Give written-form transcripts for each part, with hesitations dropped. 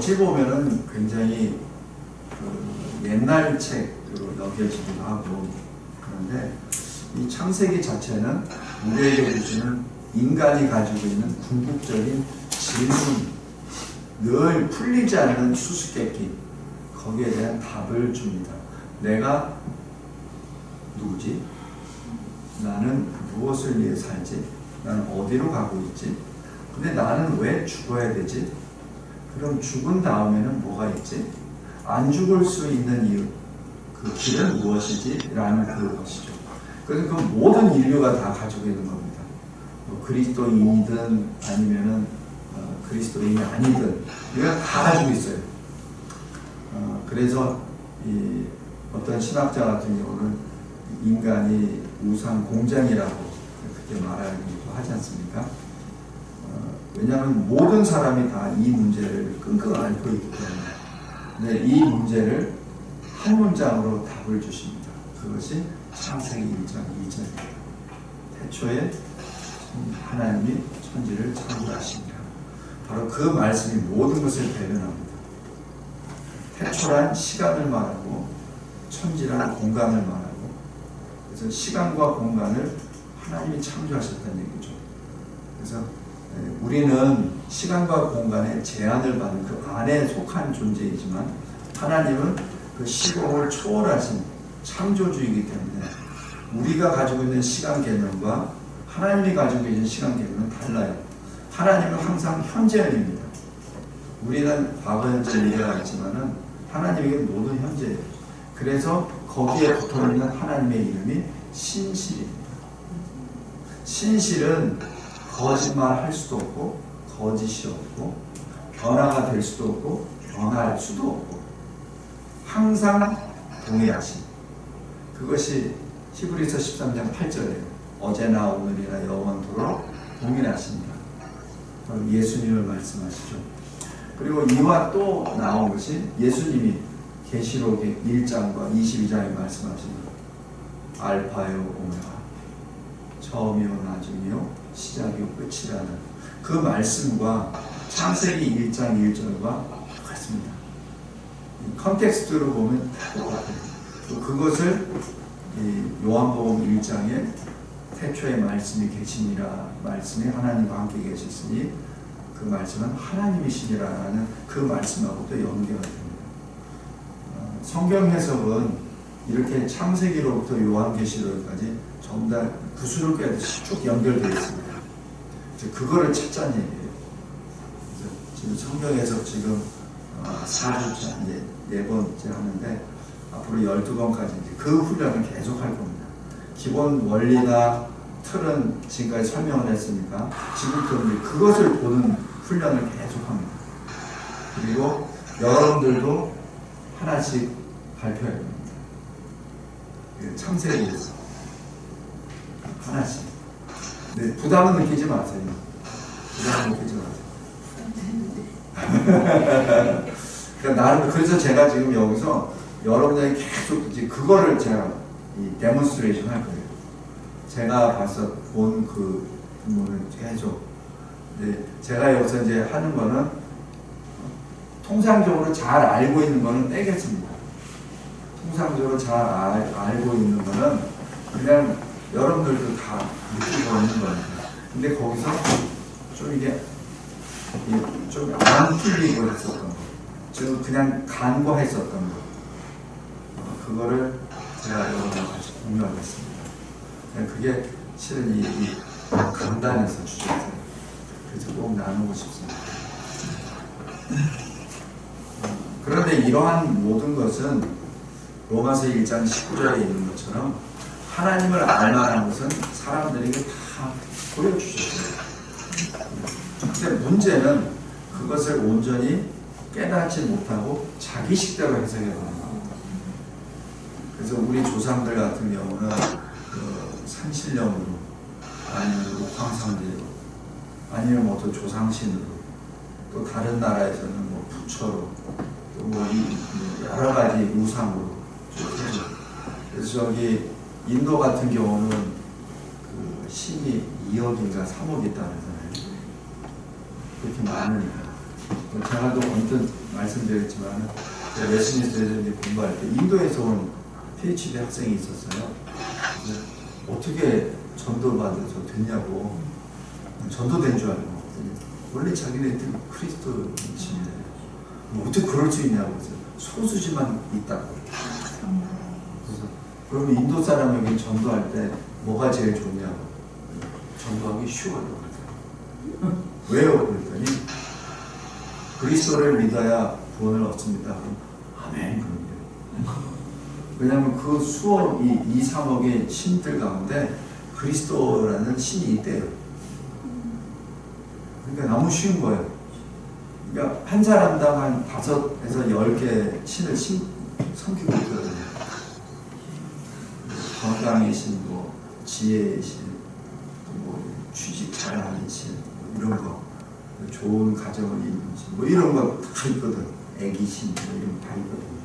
어찌 보면은 굉장히 옛날 책으로 여겨지기도 하고, 그런데 이 창세기 자체는 우리에게 주시는 인간이 가지고 있는 궁극적인 질문, 늘 풀리지 않는 수수께끼, 거기에 대한 답을 줍니다. 내가 누구지? 나는 무엇을 위해 살지? 나는 어디로 가고 있지? 근데 나는 왜 죽어야 되지? 그럼 죽은 다음에는 뭐가 있지? 안 죽을 수 있는 이유, 그 길은 무엇이지? 라는 그것이죠. 그래서 그 모든 인류가 다 가지고 있는 겁니다. 뭐 그리스도인이든 아니면은 그리스도인이 아니든 우리가 다 가지고 있어요. 그래서 이 어떤 신학자 같은 경우는 인간이 우상 공장이라고 그렇게 말하기도 하지 않습니까? 왜냐하면 모든 사람이 다 이 문제를 끙끙 앓고 있기 때문에 이 문제를 한 문장으로 답을 주십니다. 그것이 창세기 1장 2절입니다. 태초에 하나님이 천지를 창조하십니다. 바로 그 말씀이 모든 것을 배변합니다. 태초란 시간을 말하고 천지란 공간을 말하고, 그래서 시간과 공간을 하나님이 창조하셨다는 얘기죠. 그래서 우리는 시간과 공간의 제한을 받는 그 안에 속한 존재이지만 하나님은 그 시공을 초월하신 창조주이기 때문에 우리가 가지고 있는 시간 개념과 하나님이 가지고 계신 시간 개념은 달라요. 하나님은 항상 현재입니다. 우리는 과거, 현재, 미래가 있지만은 하나님에게는 모든 현재예요. 그래서 거기에 붙어있는 하나님의 이름이 신실입니다. 신실은 거짓말 할 수도 없고 거짓이 없고 변화가 될 수도 없고 변화할 수도 없고 항상 동일하신, 그것이 히브리서 13장 8절이에요. 어제나 오늘이나 영원토록 동일하십니다. 예수님을 말씀하시죠. 그리고 이와 또 나온 것이 예수님이 계시록 1장과 22장에 말씀하십니다. 알파요 오메가, 처음이요 나중이요 시작이요 끝이라는 그 말씀과 창세기 1장 1절과 같습니다. 컨텍스트로 보면 똑같아요. 그것을 요한복음 1장에 태초에 말씀이 계시니라, 말씀이 하나님과 함께 계셨으니 그 말씀은 하나님이시니라라는 그 말씀하고도 연결이 됩니다. 성경 해석은 이렇게 창세기로부터 요한계시록까지 전부 다 부스를 꿰듯이 쭉 연결되어 있습니다. 그거를 찾자는 얘기예요. 지금 성경 해석 지금 4주차, 이제 4번째 하는데 앞으로 12번까지 그 훈련을 계속 할 겁니다. 기본 원리나 틀은 지금까지 설명을 했으니까 지금부터 그것을 보는 훈련을 계속 합니다. 그리고 여러분들도 하나씩 발표해야 됩니다. 창세기에서 하나씩. 네, 부담은 느끼지 마세요. 부담은 느끼지 마세요. 그러니까 나는 그래서 제가 지금 여기서 여러분들이 계속 이제 그거를 제가 이 데몬스트레이션 할 거예요. 제가 봐서 본 그 부분을 계속. 네, 제가 여기서 이제 하는 거는 통상적으로 잘 알고 있는 거는 빼겠습니다. 통상적으로 잘 알고 있는 거는 그냥 여러분들도 다 느끼고 있는 겁니다. 근데 거기서 좀 이게 좀 안 풀리고 했었던 거, 좀 그냥 간과했었던 거, 그거를 제가 여러분과 같이 공유하겠습니다. 그게 실은 이 강단에서 주제였어요. 그래서 꼭 나누고 싶습니다. 그런데 이러한 모든 것은 로마서 1장 19절에 있는 것처럼 하나님을 알만한 것은 사람들에게 다 보여주셨어요. 근데 문제는 그것을 온전히 깨닫지 못하고 자기 식대로 해석해 보는 겁니다. 그래서 우리 조상들 같은 경우는 그 산신령으로, 아니면 옥황상제로, 아니면 뭐 또 조상신으로, 또 다른 나라에서는 뭐 부처로, 또 뭐 여러 가지 우상으로. 그래서 저기 인도 같은 경우는 그 신이 2억인가 3억 있다고 하잖아요. 그렇게 많으니까. 제가도 언뜻 말씀드렸지만 웨스민스터에서 공부할 때 인도에서 온 PhD 학생이 있었어요. 어떻게 전도받아서 됐냐고. 전도된 줄 알고. 원래 자기네들 크리스토인이신데 어떻게 그럴 수 있냐고. 소수지만 있다고. 그래서 그러면 인도 사람에게 전도할 때 뭐가 제일 좋냐고. 전도하기 쉬워요. 왜요? 그랬더니 그리스도를 믿어야 구원을 얻습니다. 아멘. 왜냐하면 그 수억, 2, 3억의 신들 가운데 그리스도라는 신이 있대요. 그러니까 너무 쉬운 거예요. 그러니까 한 사람당 한 5에서 10개 신을 섬기고 있거든요. 건강의 신, 뭐 지혜의 신, 뭐 취직 잘하는 신, 뭐 이런 거, 좋은 가정을 이루는 신, 뭐 이런 거 다 있거든. 애기 신, 뭐 이런 거 다 있거든요.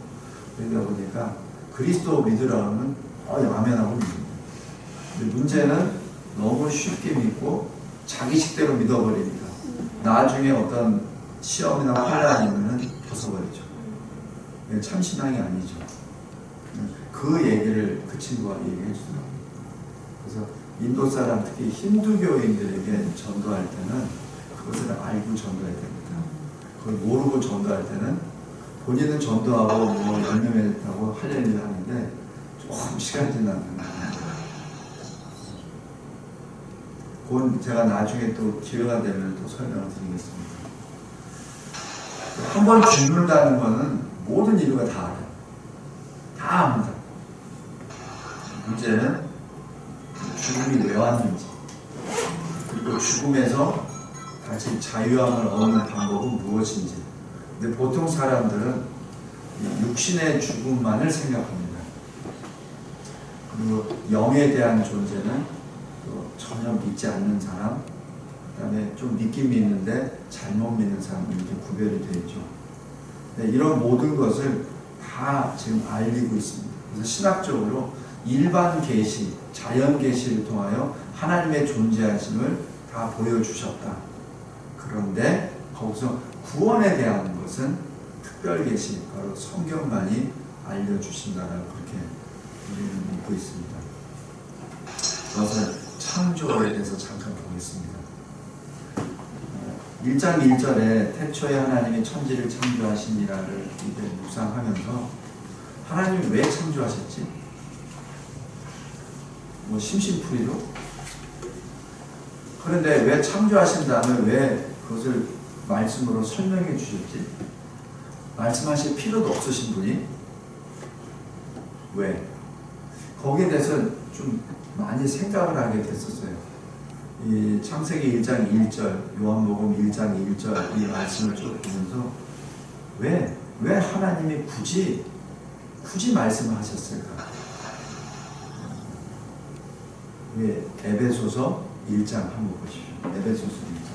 그러다 보니까 그리스도 믿으라면 아멘하고 믿습니다. 근데 문제는 너무 쉽게 믿고 자기식대로 믿어버리니까 나중에 어떤 시험이나 환란이면 벗어버리죠. 참신앙이 아니죠. 그 얘기를 그 친구가 얘기해 주더라고요. 그래서 인도 사람, 특히 힌두교인들에게 전도할 때는 그것을 알고 전도해야 됩니다. 그걸 모르고 전도할 때는 본인은 전도하고 뭐 열매맺다고 할렐루야 하는데 조금 시간이 지나면 그건 제가 나중에 또 기회가 되면 또 설명을 드리겠습니다. 한 번 죽는다는 거는 모든 인류가 다 알아요. 다 압니다. 문제는 죽음이 왜 왔는지, 그리고 죽음에서 다시 자유함을 얻는 방법은 무엇인지. 근데 보통 사람들은 육신의 죽음만을 생각합니다. 그리고 영에 대한 존재는 전혀 믿지 않는 사람, 그 다음에 좀 믿긴 믿는데 잘못 믿는 사람, 이렇게 구별이 되어 있죠. 이런 모든 것을 다 지금 알리고 있습니다. 그래서 신학적으로 일반 계시, 자연 계시를 통하여 하나님의 존재하심을 다 보여주셨다. 그런데 거기서 구원에 대한 것은 특별 계시, 바로 성경만이 알려주신다라고 그렇게 우리는 믿고 있습니다. 그것은 창조에 대해서 잠깐 보겠습니다. 1장 1절에 태초에 하나님이 천지를 창조하시니라를 이제 묵상하면서 하나님이 왜 창조하셨지? 뭐 심심풀이로? 그런데 왜 창조하신 다음에 왜 그것을 말씀으로 설명해 주셨지? 말씀하실 필요도 없으신 분이? 왜? 거기에 대해서 좀 많이 생각을 하게 됐었어요. 이 창세기 1장 1절, 요한복음 1장 1절 이 말씀을 쭉 보면서 왜 하나님이 굳이 말씀을 하셨을까? 왜 에베소서 1장 한번 보십시오. 에베소서 1장.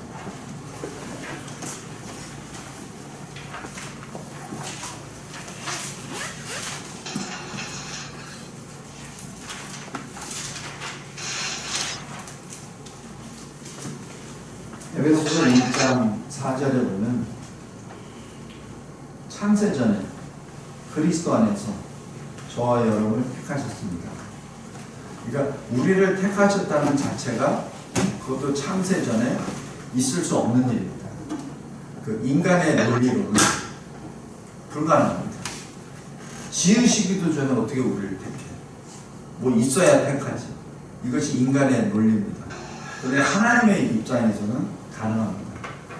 에베소서 1장 4절에 보면 창세전에 그리스도 안에서 저와 여러분을 택하셨습니다. 그러니까 우리를 택하셨다는 자체가 그것도 창세전에 있을 수 없는 일입니다. 그 인간의 논리로는 불가능합니다. 지으시기도 전에 어떻게 우리를 택해? 뭐 있어야 택하지. 이것이 인간의 논리입니다. 그런데 하나님의 입장에서는 가능합니다.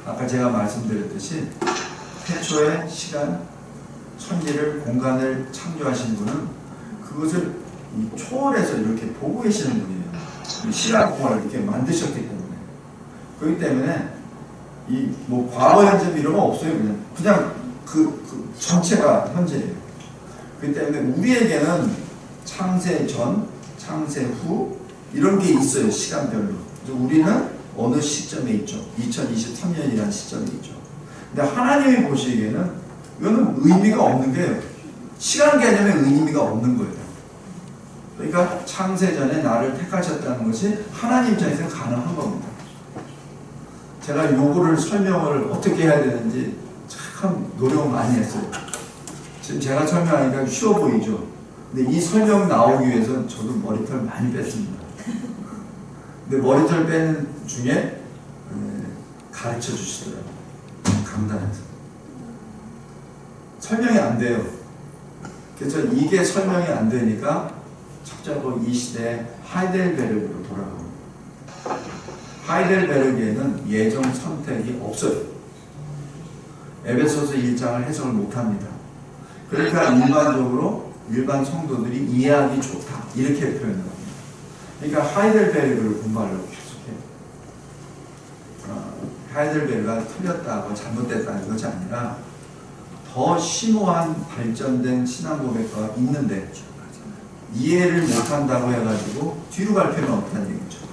아까 제가 말씀드렸듯이 태초에 시간, 천지를, 공간을 창조하신 분은 그것을 초월해서 이렇게 보고 계시는 분이에요. 시간, 공간을 이렇게 만드셨기 때문에. 그렇기 때문에 이 뭐 과거, 현재 이런 거 없어요. 그냥 그 전체가 현재예요. 그렇기 때문에 우리에게는 창세 전, 창세 후 이런 게 있어요. 시간별로. 우리는 어느 시점에 있죠. 2023년이라는 시점에 있죠. 근데 하나님이 보시기에는 이거는 의미가 없는 게 시간 개념에 의미가 없는 거예요. 그러니까 창세전에 나를 택하셨다는 것이 하나님 입장에서는 가능한 겁니다. 제가 요거를 설명을 어떻게 해야 되는지 참 노력 많이 했어요. 지금 제가 설명하니까 쉬워 보이죠? 근데 이 설명 나오기 위해서 저도 머리털 많이 뺐습니다. 근데 머리털 빼는 중에 가르쳐 주시더라고요. 강단에서. 설명이 안 돼요. 그래서 이게 설명이 안 되니까 첩자고 이 시대에 하이델베르크로 돌아갑니다. 하이델베르크에는 예정 선택이 없어요. 에베소서 1장을 해석을 못합니다. 그러니까 일반적으로 일반 성도들이 이해하기 좋다 이렇게 표현을 합니다. 그러니까 하이델베르크를 공부하려고 계속해요. 하이델베르크가 틀렸다고 잘못됐다는 것이 아니라 더 심오한 발전된 신앙 고백과 있는데 이해를 못한다고 해가지고 뒤로 갈 필요는 없다는 얘기죠.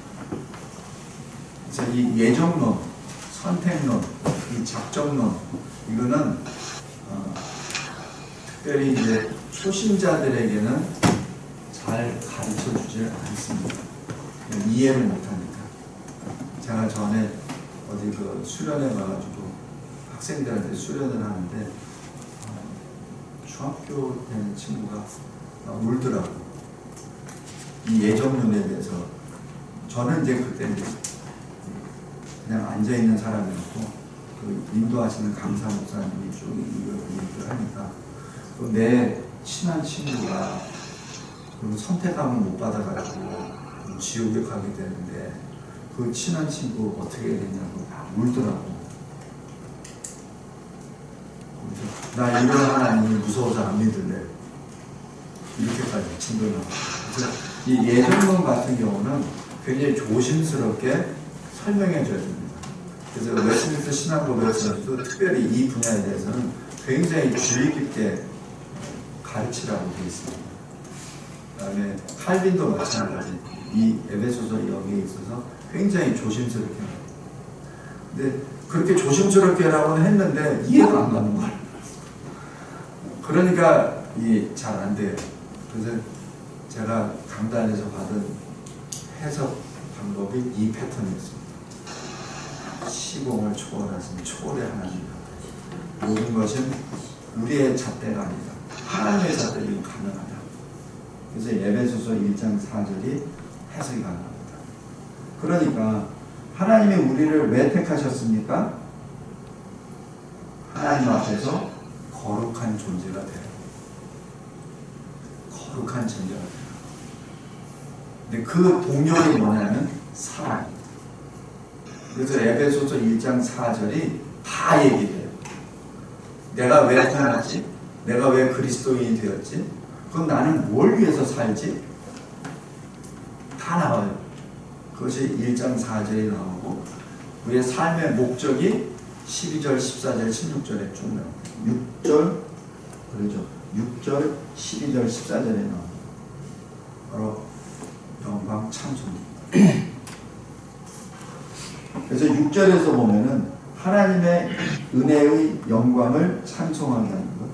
그래서 이 예정론, 선택론, 이 작정론 이거는 특별히 이제 초심자들에게는 잘 가르쳐 주질 않습니다. 이해를 못하니까. 제가 전에 어디 그 수련회 가가지고 학생들한테 수련을 하는데 중학교 되는 친구가 울더라고. 이 예정론에 대해서. 저는 이제 그때 그냥 앉아있는 사람이었고 그 인도하시는 강사 목사님이 쭉 얘기를 하니까 내 친한 친구가 선택함을 못 받아가지고 지옥에 가게 되는데 그 친한 친구 어떻게 해야 되냐고 막 울더라고. 나 이런 하나님이 무서워서 안 믿을래. 이렇게까지 진도를 하고. 그래서 이 예정론 같은 경우는 굉장히 조심스럽게 설명해 줘야 됩니다. 그래서 웨스트민스터 신앙고백에서도 특별히 이 분야에 대해서는 굉장히 주의 깊게 가르치라고 되어 있습니다. 그 다음에 칼빈도 마찬가지. 이 에베소서 여기에 있어서 굉장히 조심스럽게 합니다. 근데 그렇게 조심스럽게라고는 했는데 이해가 안 가는 거예요. 그러니까 이게 잘 안 돼요. 그래서 제가 강단에서 받은 해석 방법이 이 패턴이었습니다. 시공을 초월하신 초월의 하나님이다. 모든 것은 우리의 잣대가 아니다. 하나님의 잣대로 가능하다. 그래서 에베소서 1장 4절이 해석이 가능합니다. 그러니까 하나님이 우리를 왜 택하셨습니까? 하나님 앞에서 거룩한 존재가 되라. 거룩한 존재가 되라. 근데 그 동력이 뭐냐면 사랑입니다. 그래서 에베소서 1장 4절이 다 얘기돼요. 내가 왜 태어났지? 내가 왜 그리스도인이 되었지? 그럼 나는 뭘 위해서 살지? 다 나와요. 그것이 1장 4절에 나오고 우리의 삶의 목적이 12절, 14절, 16절에 쭉 나옵니다. 6절, 그러죠. 6절, 12절, 14절에 나옵니다. 바로 영광 찬송입니다. 그래서 6절에서 보면은 하나님의 은혜의 영광을 찬송한다는 것.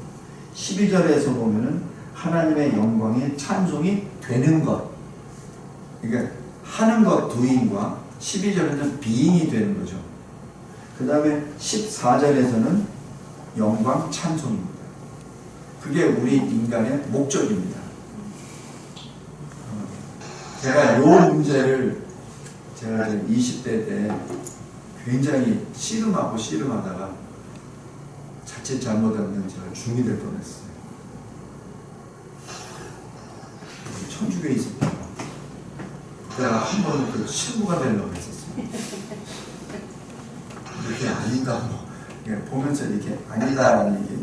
12절에서 보면은 하나님의 영광의 찬송이 되는 것. 그러니까 하는 것 doing과 12절에는 being이 되는 거죠. 그 다음에 14절에서는 영광 찬송입니다. 그게 우리 인간의 목적입니다. 제가 이 문제를 제가 20대 때 굉장히 씨름하다가 자칫 잘못하면 제가 중이 될 뻔했어요. 천주교에 있었다가 제가 한 번은 그 친구가 되려고 했었어요. 이렇게 아니다, 보면서 이렇게 아니다라는 이게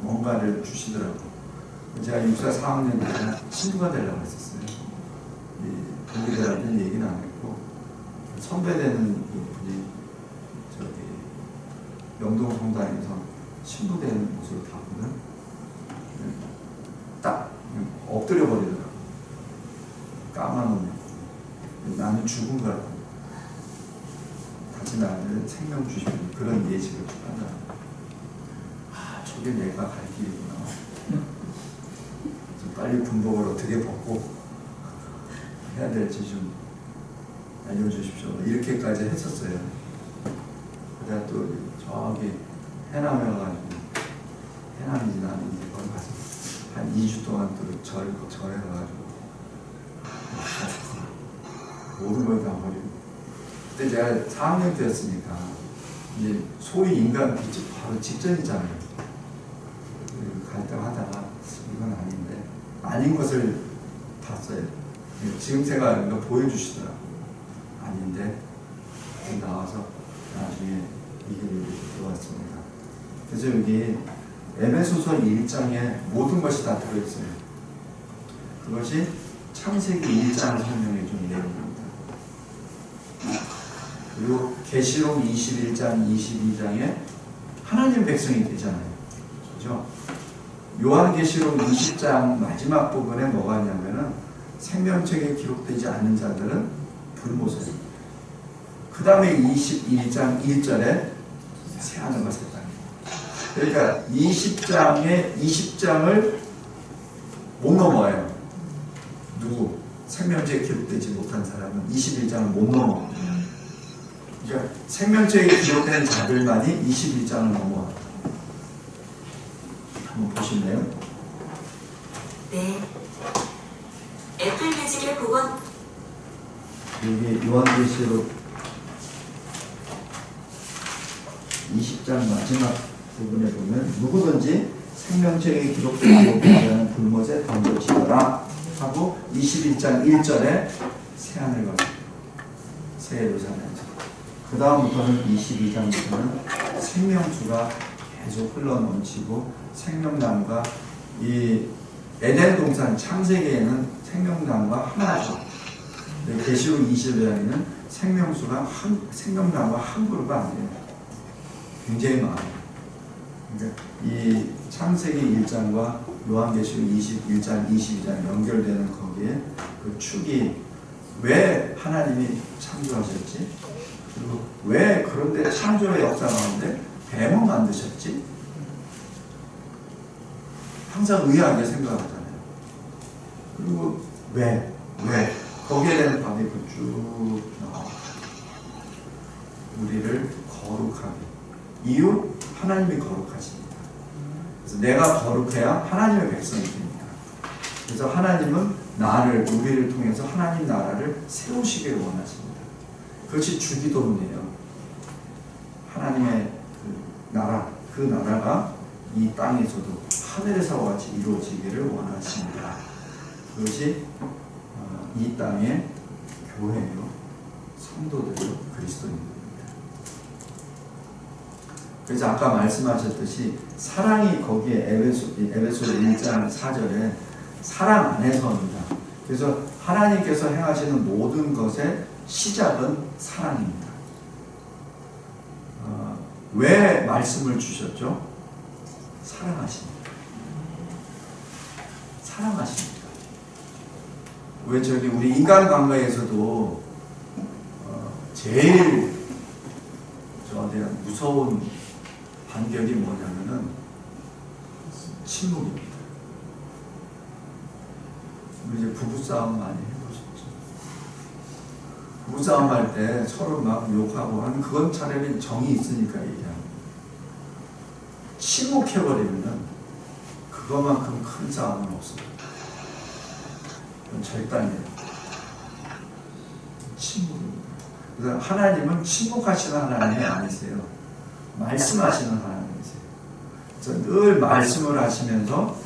뭔가를 주시더라고요. 제가 육사 4학년 때 친구가 되려고 했었어요. 동기들한테는 얘기는 안 했고, 선배되는 분이 저기 명동 성당에서 친구 되는 모습을 봤거든. 딱 엎드려 버리더라고. 까만 옷 입고. 나는 죽은 거라고. 다시 나를 생명 주시는 그런 예식을 한다. 아, 저게 내가 갈 길이구나. 빨리 군복을 어떻게 벗고 해야 될지 좀 알려주십시오. 이렇게까지 했었어요. 그다가 또 저기 해남해가지고 해남인지 남인지 거기 가서 한 2주 동안 또 절해가지고 모든 걸 다 버리고 그때 제가 4학년 때였으니까 이제 소위 인간 빛이 바로 직전이잖아요. 갈등하다가 이건 아닌데 아닌 것을 봤어요. 지금 생각하니까 보여주시더라고요. 아닌데 나와서 나중에 이 길을 들어왔습니다. 그래서 여기 에베소서 1장에 모든 것이 다 들어있어요. 그것이 창세기 1장을 설명해 준 내용입니다. 그리고 계시록 21장, 22장에 하나님 백성이 되잖아요. 그죠? 요한계시록 20장 마지막 부분에 뭐가 있냐면은 생명책에 기록되지 않는 자들은 불모습입니다. 그 다음에 21장 1절에 새하늘과 새 땅. 그러니까 20장을 못 넘어요. 누구? 생명책에 기록되지 못한 사람은 21장을 못 넘어. 그러니까 생명책에 기록된 자들만이 21장을 넘어와. 한번 보실래요? 네. 애플 뮤직의 복원. 여기 요한계시록 20장 마지막 부분에 보면 누구든지 생명책에 기록되지 못하는 불못에 던져지더라 하고 21장 1절에 새하늘과 새 예루살렘. 그 다음부터는 22장부터는 생명수가 계속 흘러넘치고 생명나무가 이 에덴 동산 창세기에는 생명나무가 하나죠. 계시록 20장에는 생명나무가 한 그루가 아니에요. 굉장히 많아요. 그러니까 이 창세기 1장과 요한계시록 21장, 22장 연결되는 거기에 그 축이 왜 하나님이 창조하셨지? 그리고 왜 그런데 창조의 역사 가운데 뱀을 만드셨지? 항상 의아하게 생각하잖아요. 그리고 왜? 거기에 대한 답이 쭉 나와요. 우리를 거룩하게. 이유? 하나님이 거룩하십니다. 그래서 내가 거룩해야 하나님의 백성이 됩니다. 그래서 하나님은 우리를 통해서 하나님 나라를 세우시기를 원하십니다. 그것이 주기도문이에요. 하나님의 그 나라가 이 땅에서도 하늘에서와 같이 이루어지기를 원하십니다. 그것이 이 땅의 교회요, 성도들요, 그리스도인들입니다. 그래서 아까 말씀하셨듯이 사랑이 거기에 에베소 1장 4절에 사랑 안에서입니다. 그래서 하나님께서 행하시는 모든 것의 시작은 사랑입니다. 왜 말씀을 주셨죠? 사랑하십니다. 왜 우리 인간관계에서도 제일 저한테 무서운 반격이 뭐냐면은 침묵입니다. 우리 이제 부부싸움 많이 해보셨죠? 부부싸움 할 때 서로 막 욕하고 하는 그건 차라리 정이 있으니까 얘기하는. 침묵해버리면은 그거만큼 큰 싸움은 없습니다. 그건 절단이에요. 침묵입니다. 그래서 하나님은 침묵하시는 하나님이 아니세요. 말씀하시는 하나님이세요. 그래서 늘 말씀을 하시면서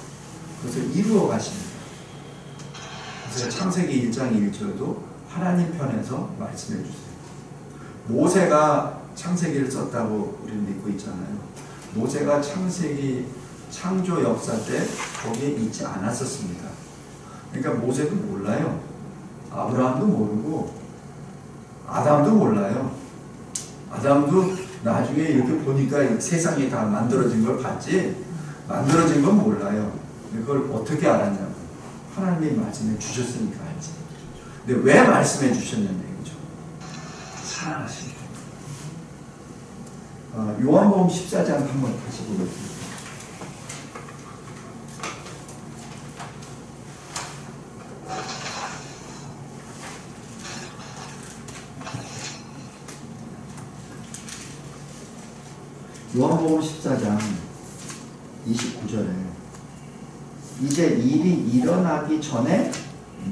그것을 이루어 가십니다. 그래서 창세기 1장 1절도 하나님 편에서 말씀해 주세요. 모세가 창세기를 썼다고 우리는 믿고 있잖아요. 모세가 창세기 창조 역사 때 거기에 있지 않았었습니다. 그러니까 모세도 몰라요. 아브라함도 모르고 아담도 몰라요. 아담도 나중에 이렇게 보니까 세상이 다 만들어진 걸 봤지 만들어진 건 몰라요. 그걸 어떻게 알았냐고. 하나님이 말씀해 주셨으니까 알지. 근데 왜 말씀해 주셨냐는 얘기죠. 사랑하십니다. 요한복음 14장 한번 다시 보겠습니다. 요한복음 14장 29절에 이제 일이 일어나기 전에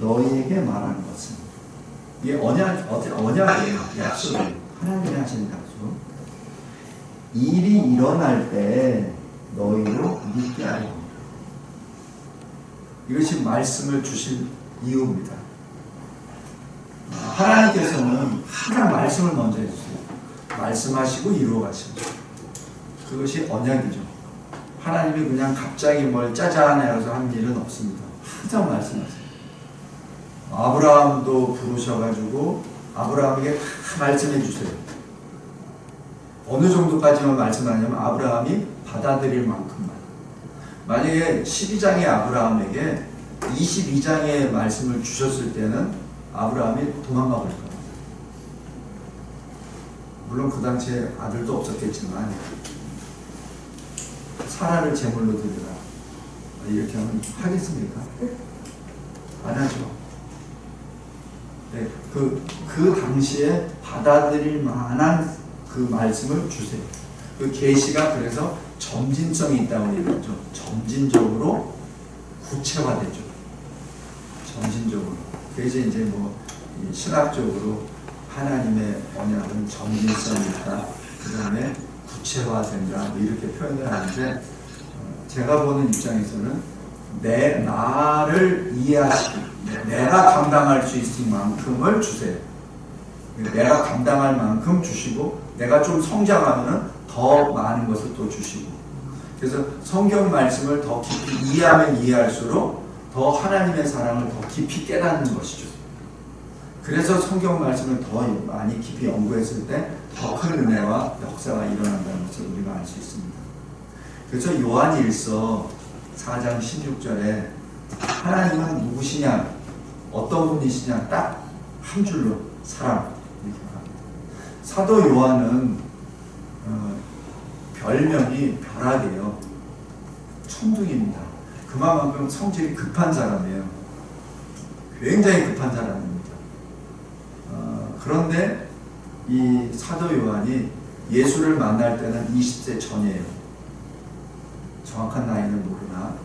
너희에게 말하는 것은, 이게 언약이에요. 약속이에요. 하나님이 하시는 약속. 일이 일어날 때 너희로 믿게 하려 합니다. 이것이 말씀을 주신 이유입니다. 하나님께서는 항상 말씀을 먼저 해주세요. 말씀하시고 이루어 가십니다. 그것이 언약이죠. 하나님이 그냥 갑자기 뭘 짜잔 해서 한 일은 없습니다. 항상 말씀하세요. 아브라함도 부르셔가지고 아브라함에게 다 말씀해 주세요. 어느 정도까지만 말씀하냐면 아브라함이 받아들일 만큼만. 만약에 12장의 아브라함에게 22장의 말씀을 주셨을 때는 아브라함이 도망가 버릴 겁니다. 물론 그 당시에 아들도 없었겠지만 사라를 제물로 드리라 이렇게 하면 하겠습니까? 안 하죠. 네, 그 당시에 받아들일 만한 그 말씀을 주세요. 그 계시가 그래서 점진성이 있다고 얘기하죠. 점진적으로 구체화되죠. 점진적으로. 그래서 이제 뭐 신학적으로 하나님의 언약은 점진성이 있다. 그 다음에 구체화된다. 뭐 이렇게 표현을 하는데 제가 보는 입장에서는 나를 이해하시기, 내가 감당할 수 있을 만큼을 주세요. 내가 감당할 만큼 주시고 내가 좀 성장하면 더 많은 것을 또 주시고, 그래서 성경 말씀을 더 깊이 이해하면 이해할수록 더 하나님의 사랑을 더 깊이 깨닫는 것이죠. 그래서 성경 말씀을 더 많이 깊이 연구했을 때 더 큰 은혜와 역사가 일어난다는 것을 우리가 알 수 있습니다. 그래서 요한일서 4장 16절에 하나님은 누구시냐, 어떤 분이시냐 딱 한 줄로 사랑 이렇게 말합니다. 사도 요한은 별명이 벼락이에요. 천둥입니다. 그만큼 성질이 급한 사람이에요. 굉장히 급한 사람입니다. 그런데 이 사도 요한이 예수를 만날 때는 20세 전이에요. 정확한 나이는 모르나.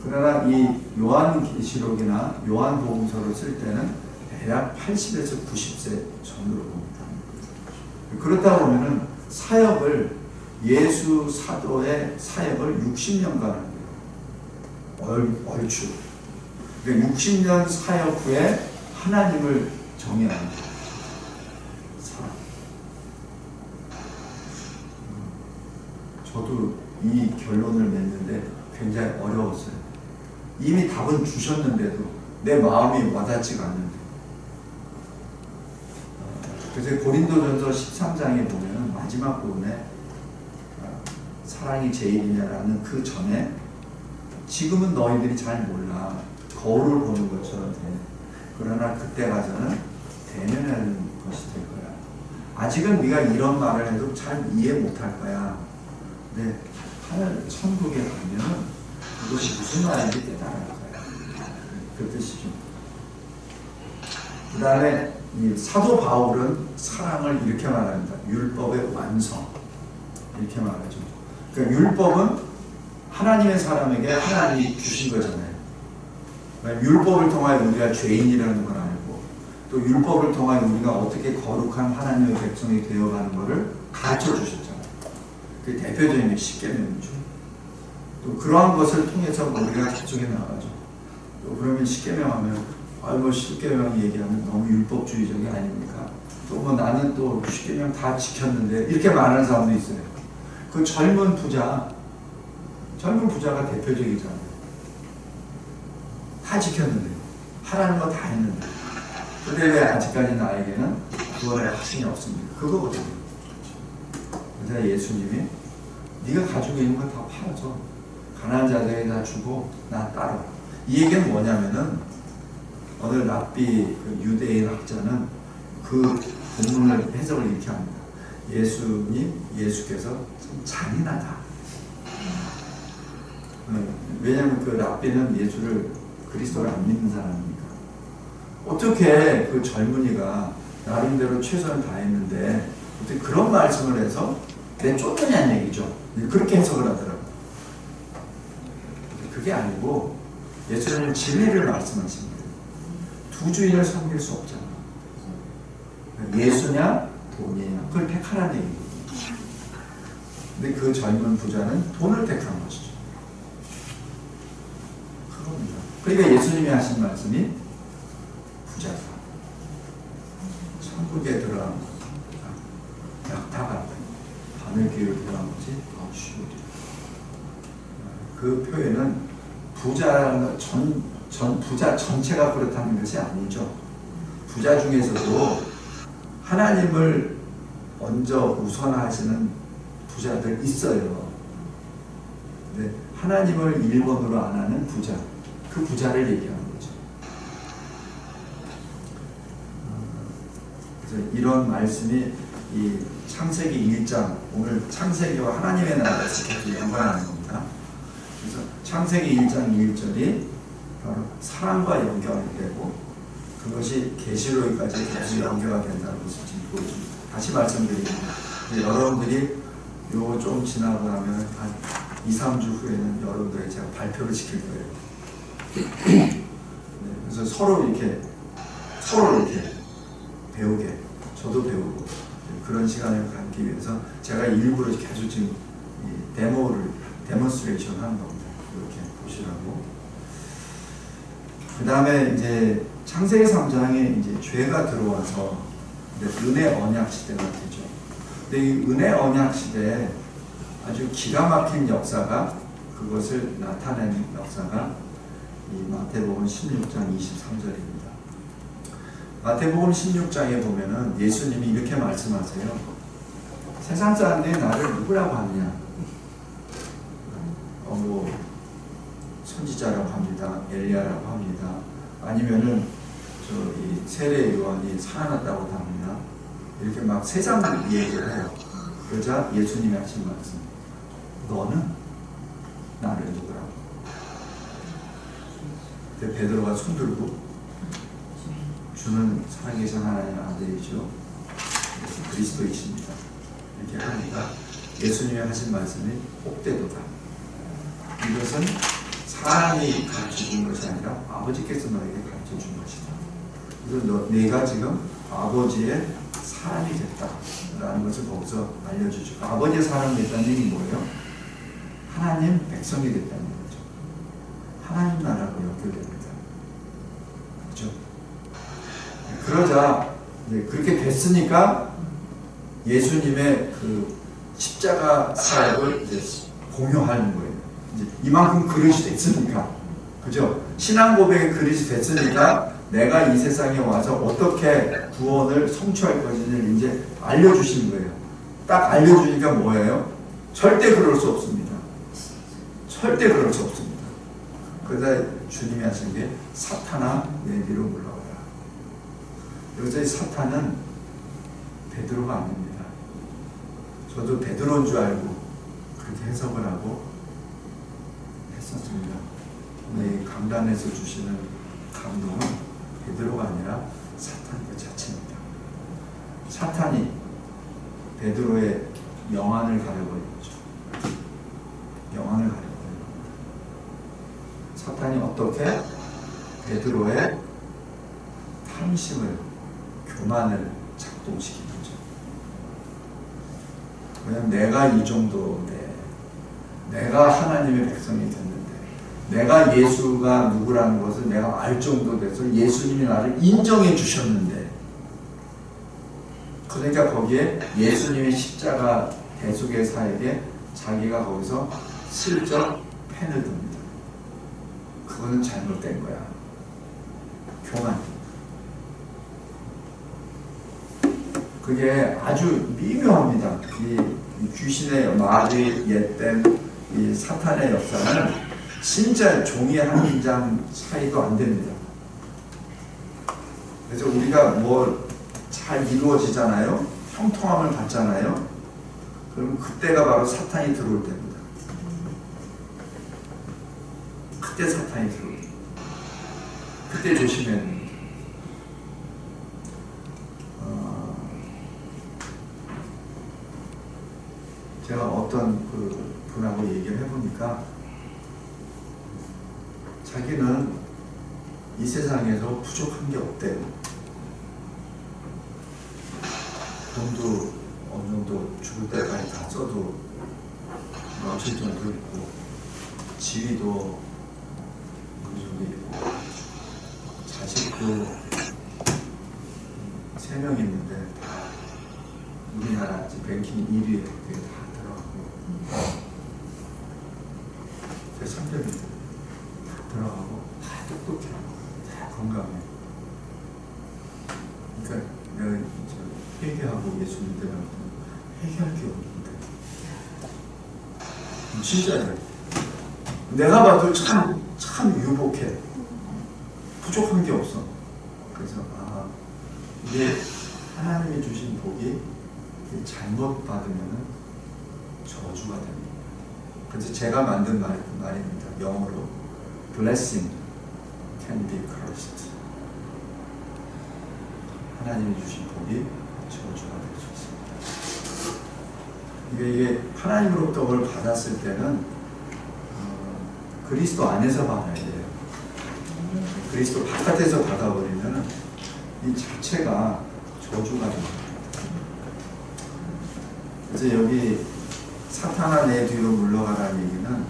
그러나 이 요한계시록이나 요한복음서를 쓸 때는 대략 80에서 90세 전으로 봅니다. 그렇다 보면은 사역을, 예수 사도의 사역을 60년간 합니다. 얼추. 그러니까 60년 사역 후에 하나님을 정의합니다. 저도 이 결론을 냈는데 굉장히 어려웠어요. 이미 답은 주셨는데도 내 마음이 와닿지가 않는데. 그래서 고린도전서 13장에 보면 마지막 부분에 사랑이 제일이냐라는 그 전에 지금은 너희들이 잘 몰라. 거울을 보는 것처럼 돼. 그러나 그때 가서는 대면하는 것이 될 거야. 아직은 네가 이런 말을 해도 잘 이해 못할 거야. 근데 하늘 천국에 가면은 그것이 무슨 말인지 깨달을 거야. 그 뜻이죠. 그 다음에 이 사도 바울은 사랑을 이렇게 말합니다. 율법의 완성. 이렇게 말하죠. 그러니까 율법은 하나님의 사람에게 하나님이 주신 거잖아요. 율법을 통하여 우리가 죄인이라는 걸 알고, 또 율법을 통하여 우리가 어떻게 거룩한 하나님의 백성이 되어가는 것을 가르쳐 주셨잖아요. 그 대표적인 게 십계명이죠. 또 그러한 것을 통해서 우리가 저쪽에 나가죠. 또 그러면 십계명 하면 뭐 십계명 얘기하면 너무 율법주의적이 아닙니까? 또 뭐 나는 또 십계명 다 지켰는데 이렇게 말하는 사람도 있어요. 그 젊은 부자가 대표적이잖아요. 다 지켰는데, 하라는 거 다 했는데, 근데 왜 아직까지 나에게는 구원의 확신이 없습니까? 그거거든요. 그래서 예수님이 네가 가지고 있는 거 다 팔아줘. 가난한 자들에게 다 주고 나 따라. 이 얘기는 뭐냐면은 어느 랍비 그 유대인 학자는 그 본문을 해석을 이렇게 합니다. 예수께서 참 잔인하다. 왜냐하면 그 랍비는 예수를, 그리스도를 안 믿는 사람이니까. 어떻게 그 젊은이가 나름대로 최선을 다했는데 어떻게 그런 말씀을 해서 내쫓느냐는 얘기죠. 그렇게 해석을 하더라고요. 그게 아니고 예수님은 진리를 말씀하십니다. 두 주인을 섬길 수 없잖아. 예수냐 돈이냐 그걸 택하라는 얘기거든요. 근데 그 젊은 부자는 돈을 택한 것이죠. 그겁니다. 그러니까 예수님이 하신 말씀이 부자가 천국에 들어간 약타가 바늘귀를 들어간 것이 더 쉬우리라. 그 표현은 부자 전체가 그렇다는 것이 아니죠. 부자 중에서도 하나님을 먼저 우선하시는 부자들 있어요. 근데 하나님을 1번으로 안 하는 부자, 그 부자를 얘기하는 거죠. 그래서 이런 말씀이 이 창세기 1장, 오늘 창세기와 하나님의 나라를 계속 연관하는 겁니다. 그래서 창세기 1장 1절이 바로 사랑과 연결이 되고 그것이 계시록까지 계속 연결가 된다는 것을 지금 보여줍니다. 다시 말씀드립니다. 여러분들이 요 좀 지나고 나면 한 2-3주 후에는 여러분들에게 제가 발표를 시킬 거예요. 네, 그래서 서로 이렇게 배우게, 저도 배우고 그런 시간을 갖기 위해서 제가 일부러 계속 지금 이 데몬스트레이션 하는 겁니다. 이렇게 보시라고. 그 다음에 이제 창세기 3장에 이제 죄가 들어와서 은혜 언약 시대가 되죠. 근데 이 은혜 언약 시대에 아주 기가 막힌 역사가 그것을 나타내는 역사가 이 마태복음 16장 23절입니다. 마태복음 16장에 보면은 예수님이 이렇게 말씀하세요. 세상 사람들이 나를 누구라고 하느냐? 뭐 선지자라고 합니다. 엘리야라고 합니다. 아니면은 이 세례 요한이 살아났다고 합니다. 이렇게 막 세상 얘기를 해요. 그러자 예수님이 하신 말씀. 너는 나를 누구라고? 그때 베드로가 손들고 주는 살아계신 하나님의 아들이죠. 그리스도이십니다. 이렇게 하니까 예수님이 하신 말씀이 복되도다. 이것은 사람이 가르쳐준 것이 아니라 아버지께서 너에게 가르쳐준 것이다. 그래서 내가 지금 아버지의 사람이 됐다라는 것을 거기서 알려주죠. 아버지의 사람이 됐다는 얘기는 뭐예요? 하나님 백성이 됐다는 거죠. 하나님 나라로 연결됩니다. 그렇죠? 그러자 그렇게 됐으니까 예수님의 그 십자가 사역을 이제 공유하는 거예요. 이제 이만큼 그릇이 됐으니까, 그죠? 신앙 고백의 그릇이 됐으니까 내가 이 세상에 와서 어떻게 구원을 성취할 것인지를 이제 알려주시는 거예요. 딱 알려주니까 뭐예요? 절대 그럴 수 없습니다. 절대 그럴 수 없습니다. 그러다 주님이 하신 게 사탄아 내 뒤로 물러가라. 여기서 이 사탄은 베드로가 아닙니다. 저도 베드로인 줄 알고 그렇게 해석을 하고 했었습니다. 오늘 이 강단에서 주시는 감동은 베드로가 아니라 사탄 그 자체입니다. 사탄이 베드로의 영안을 가려버린 거죠. 영안을 가려버린 겁니다. 사탄이 어떻게 베드로의 탐심을, 교만을 작동시킨 거죠. 왜냐하면 내가 이 정도인데, 내가 하나님의 백성이 됐는데, 내가 예수가 누구라는 것을 내가 알 정도 돼서 예수님이 나를 인정해 주셨는데, 그러니까 거기에 예수님의 십자가 대속의 사역에 자기가 거기서 슬쩍 펜을 듭니다. 그거는 잘못된 거야. 교만. 그게 아주 미묘합니다. 이 귀신의 말이 옛된 이 사탄의 역사는 진짜 종이 한 장 차이도 안 됩니다. 그래서 우리가 뭐 잘 이루어지잖아요. 형통함을 받잖아요. 그럼 그때가 바로 사탄이 들어올 때입니다. 그때 사탄이 들어올 때. 그때 조심해야 됩니다. 제가 어떤 그 분하고 얘기를 해보니까 자기는 이 세상에서 부족한 게 없대요. 돈도 어느 정도 죽을 때까지 다 써도 넘칠 정도 있고, 지위도 그 정도 있고, 자식도 3명 있는데 다 우리나라 뱅킹 1위에 그게 다 들어가고, 제 성격이 다 들어가고, 다 똑똑해, 다 건강해. 그러니까 내가 회개하고 예수 믿으면 회개할 게 없는데, 진짜요. 내가 봐도 참 유복해. 부족한 게 없어. 그래서 이게 하나님이 주신 복이 잘못 받으면 저주가 됩니다. 그래서 제가 만든 말입니다. 영어로 blessing can be cursed. 하나님이 주신 복이 저주가 될 수 있습니다. 이게 하나님으로부터 뭘 받았을 때는 그리스도 안에서 받아야 돼요. 그리스도 바깥에서 받아버리면 이 자체가 저주가 됩니다. 그래서 여기 사탄아 내 뒤로 물러가라는 얘기는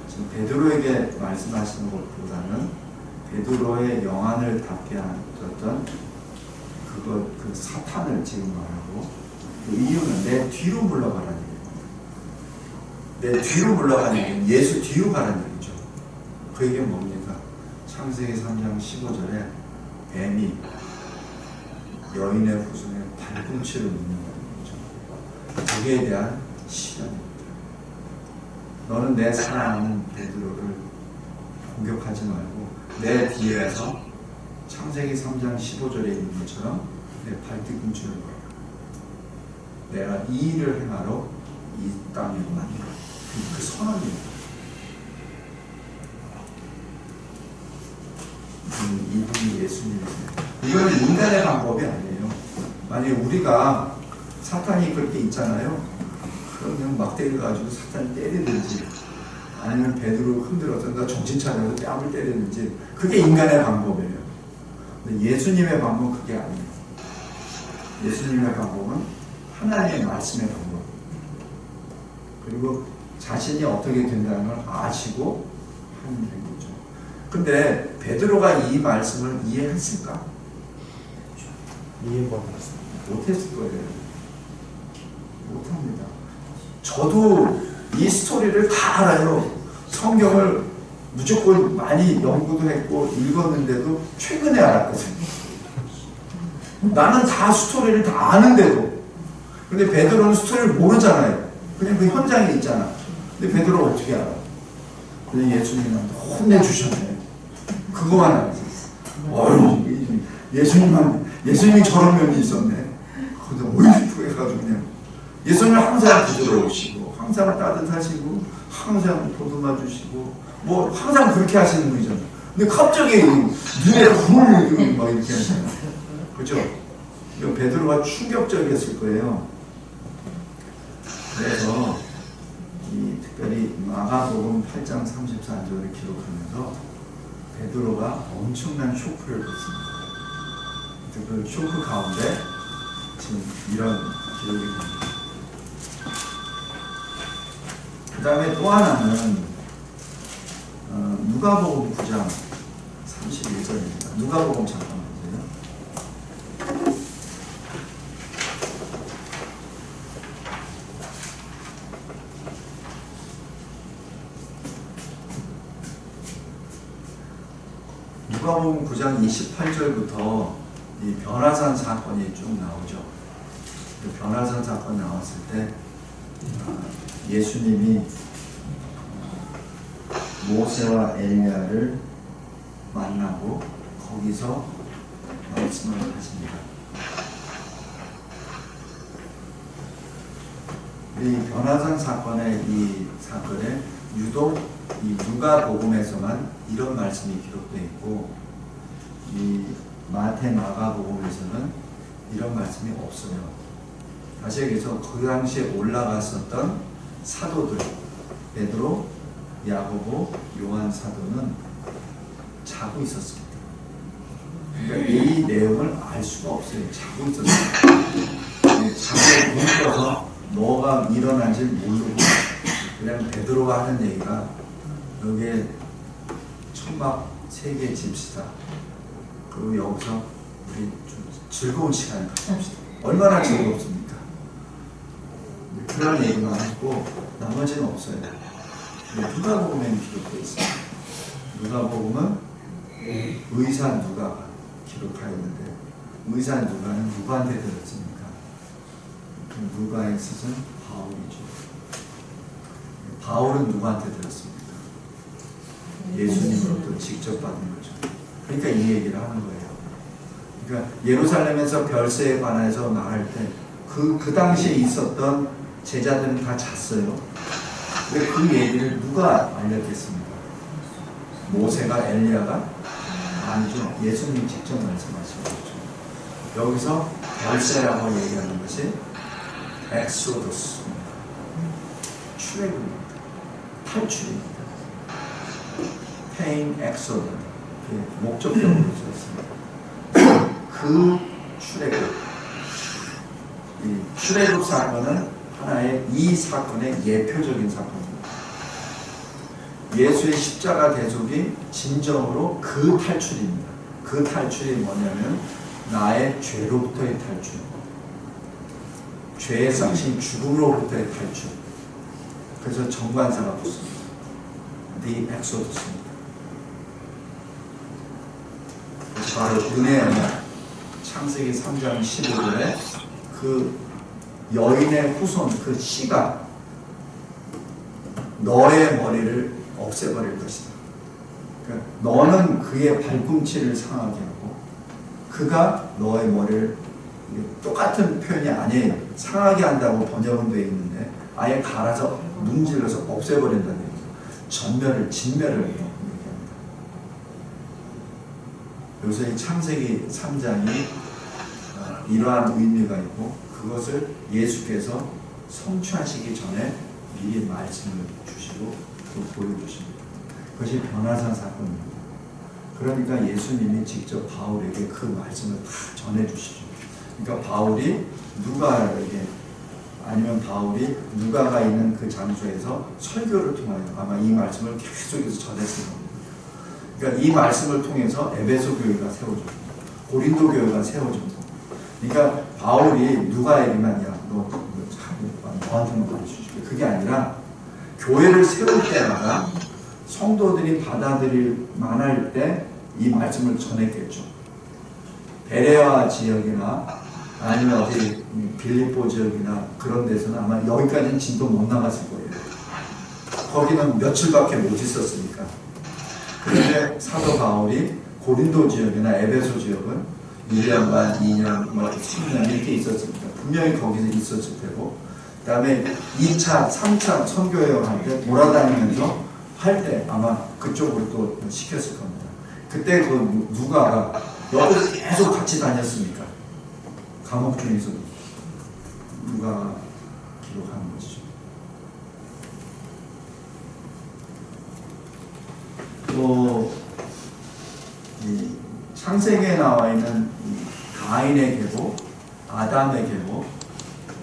지금 베드로에게 말씀하시는 것보다는 베드로의 영안을 닫게 하셨던 그 사탄을 지금 말하고, 그 이유는 내 뒤로 물러가라는 얘기예요. 내 뒤로 물러가는 얘기는 예수 뒤로 가라는 얘기죠. 그 얘기는 뭡니까? 창세기 3장 15절에 뱀이 여인의 후손에 발꿈치를 놓는다는 거죠. 거기에 대한 시련입니다. 너는 내 사랑하는 베드로를 공격하지 말고 내 뒤에서 창세기 3장 15절에 있는 것처럼 내 발뒤꿈치를 놓아. 내가 이 일을 행하러 이 땅에 왔노라. 그 선언입니다. 이분이 예수님이세요. 이거는 인간의 방법이 아니에요. 만약에 우리가 사탄이 그렇게 있잖아요. 그러면 막대기를 가지고 사탄을 때리든지, 아니면 베드로 흔들어서 너 정신 차려서 뺨을 때리든지, 그게 인간의 방법이에요. 근데 예수님의 방법은 그게 아니에요. 예수님의 방법은 하나님의 말씀의 방법. 그리고 자신이 어떻게 된다는 걸 아시고 하는 거죠. 근데 베드로가 이 말씀을 이해했을까? 이해 못했을 거예요. 못합니다. 저도 이 스토리를 다 알아요. 성경을 무조건 많이 연구도 했고 읽었는데도 최근에 알았거든요. 나는 다 스토리를 다 아는데도. 근데 베드로는 스토리를 모르잖아요. 그냥 그 현장에 있잖아. 근데 베드로가 어떻게 알아? 그냥 예수님한테 혼내주셨네. 그거만 알았어. 예수님이 저런 면이 있었네. 근데 오이프 해가지고 그냥 예수님은 항상 부드러우시고, 항상 따뜻하시고, 항상 보듬어 주시고, 뭐 항상 그렇게 하시는 분이잖아요. 근데 갑자기 눈에 hul 막 이렇게 하잖아요. 그죠? 베드로가 충격적이었을 거예요. 그래서 특별히 마가복음 8장 34절을 기록하면서 베드로가 엄청난 쇼크를 받습니다. 그 쇼크 가운데 지금 이런 기록이 됩니다. 그 다음에 또 하나는 누가복음 9장 31절입니다. 누가복음 잠깐만 보세요. 누가복음 9장 28절부터 이 변화산 사건이 쭉 나오죠. 변화산 사건 나왔을 때 예수님이 모세와 엘리야를 만나고 거기서 말씀을 하십니다. 이 변화산 사건의 이 사건에 유독 이 누가복음에서만 이런 말씀이 기록되어 있고, 이 마태 마가복음에서는 이런 말씀이 없어요. 다시 얘기해서 그 당시에 올라갔었던 사도들 베드로, 야고보, 요한 사도는 자고 있었습니다. 그러니까 이 내용을 알 수가 없어요. 자고 있었습니다. 자고 굶어서 뭐가 일어난지 모르고 그냥 베드로가 하는 얘기가 여기에 천막 3개 집시다. 그리고 여기서 우리 좀 즐거운 시간을 가집시다. 얼마나 즐겁습니까? 그런 얘기만 하고 나머지는 없어요. 누가복음에 기록되어 있습니다. 누가복음은 의사 누가가 기록하였는데 의사 누가는 누구한테 들었습니까? 누가의 스승 바울이죠. 바울은 누구한테 들었습니까? 예수님으로부터 직접 받은 거죠. 그러니까 이 얘기를 하는 거예요. 그러니까 예루살렘에서 별세에 관해서 말할 때 그 당시에 있었던 제자들은 다 잤어요. 근데 그 얘기를 누가 알렸겠습니까? 모세가, 엘리야가? 아니죠. 예수님이 직접 말씀하신 거죠. 여기서 별세라고 얘기하는 것이 엑소더스입니다. 출애굽입니다. 탈출입니다. 페인 엑소더 목적격으로 썼습니다. 그 출애굽, 이 출애굽 사건은 하나의 이 사건의 예표적인 사건입니다. 예수의 십자가 대속이 진정으로 그 탈출입니다. 그 탈출이 뭐냐면 나의 죄로부터의 탈출, 죄의 쌍신 죽음으로부터의 탈출. 그래서 정관사가 붙습니다. The Exodus입니다. 바로 은혜 언약, 창세기 3장 15절에 그 여인의 후손, 그 씨가 너의 머리를 없애버릴 것이다. 그러니까 너는 그의 발꿈치를 상하게 하고 그가 너의 머리를, 똑같은 표현이 아니에요. 상하게 한다고 번역은 되어 있는데 아예 갈아서 문질러서 없애버린다는 얘기죠. 전멸을, 진멸을 얘기합니다. 여기서 이 창세기 3장이 이러한 의미가 있고 그것을 예수께서 성취하시기 전에 미리 말씀을 주시고 또 보여주십니다. 그것이 변화산 사건입니다. 그러니까 예수님이 직접 바울에게 그 말씀을 다 전해주시죠. 그러니까 바울이 누가에게, 아니면 바울이 누가가 있는 그 장소에서 설교를 통하여 아마 이 말씀을 계속해서 전했을 겁니다. 그러니까 이 말씀을 통해서 에베소 교회가 세워졌고 고린도 교회가 세워졌고, 그러니까 바울이 누가에게만 야 너한테만 가르쳐줄게, 그게 아니라 교회를 세울 때마다 성도들이 받아들일 만할 때 이 말씀을 전했겠죠. 베레아 지역이나 아니면 어디 빌립보 지역이나 그런 데서는 아마 여기까지는 진도 못 나갔을 거예요. 거기는 며칠밖에 못 있었으니까. 그런데 사도 바울이 고린도 지역이나 에베소 지역은 1년 반, 2년, 3년 이렇게 있었습니다. 분명히 거기서 있었을 테고, 그 다음에 2차, 3차 선교여행 할 때 돌아다니면서 할 때 아마 그쪽으로 또 시켰을 겁니다. 그때 그 누가가 여기서 계속 같이 다녔으니까 감옥 중에서 누가 기록하는 것이죠. 또 이 창세기에 나와 있는 가인의 계보, 아담의 계보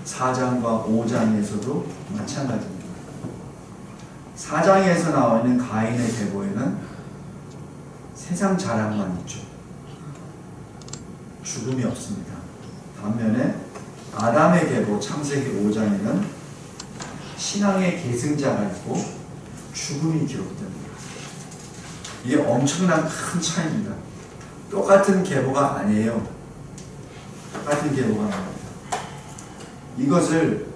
4장과 5장에서도 마찬가지입니다. 4장에서 나와 있는 가인의 계보에는 세상 자랑만 있죠. 죽음이 없습니다. 반면에 아담의 계보 창세기 5장에는 신앙의 계승자가 있고 죽음이 기록됩니다. 이게 엄청난 큰 차이입니다. 똑같은 계보가 아니에요. 똑같은 계보가 아닙니다. 이것을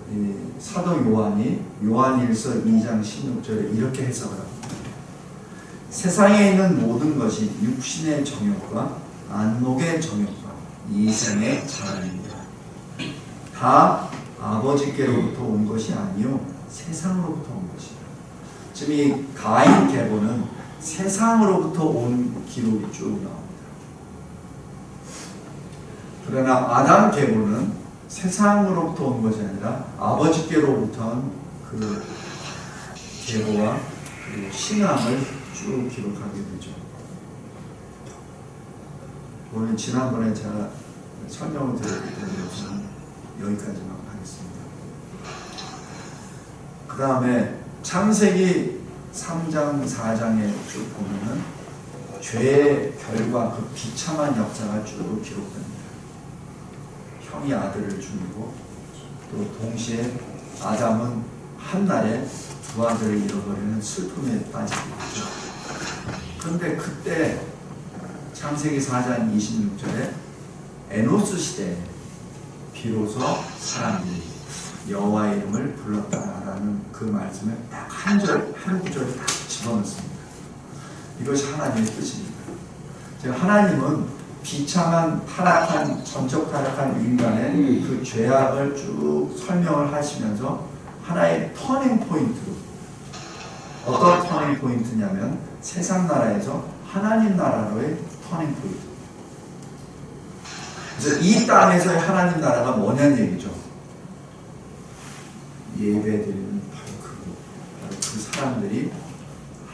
사도 요한이 요한일서 2장 16절에 이렇게 해석을 합니다. 세상에 있는 모든 것이 육신의 정욕과 안목의 정욕과 이생의 자랑입니다. 다 아버지께로부터 온 것이 아니요 세상으로부터 온 것이다. 지금 이 가인 계보는 세상으로부터 온 기록이 쭉 나옵니다. 그러나 아담 계보는 세상으로부터 온 것이 아니라 아버지께로부터 온 그 그 계보와 그리고 신앙을 쭉 기록하게 되죠. 오늘 지난번에 제가 설명을 드렸기 때문에 저는 여기까지만 하겠습니다. 그 다음에 창세기 3장 4장에 쭉 보면은 죄의 결과 그 비참한 역사가 쭉 기록됩니다. 형이 아들을 죽이고 또 동시에 아담은 한날에 두 아들을 잃어버리는 슬픔에 빠지게 되죠. 그런데 그때 창세기 4장 26절에 에노스 시대에 비로소 사람들이 여호와의 이름을 불렀다라는 그 말씀을 딱 한 구절을 딱 집어넣습니다. 이것이 하나님의 뜻입니다. 하나님은 비참한 타락한 전적 타락한 인간의 그 죄악을 쭉 설명을 하시면서 하나의 터닝 포인트로, 어떤 터닝 포인트냐면 세상 나라에서 하나님 나라로의 터닝 포인트. 그래서 이 땅에서의 하나님 나라가 뭐냐는 얘기죠. 예배드리는 바로 그 사람들이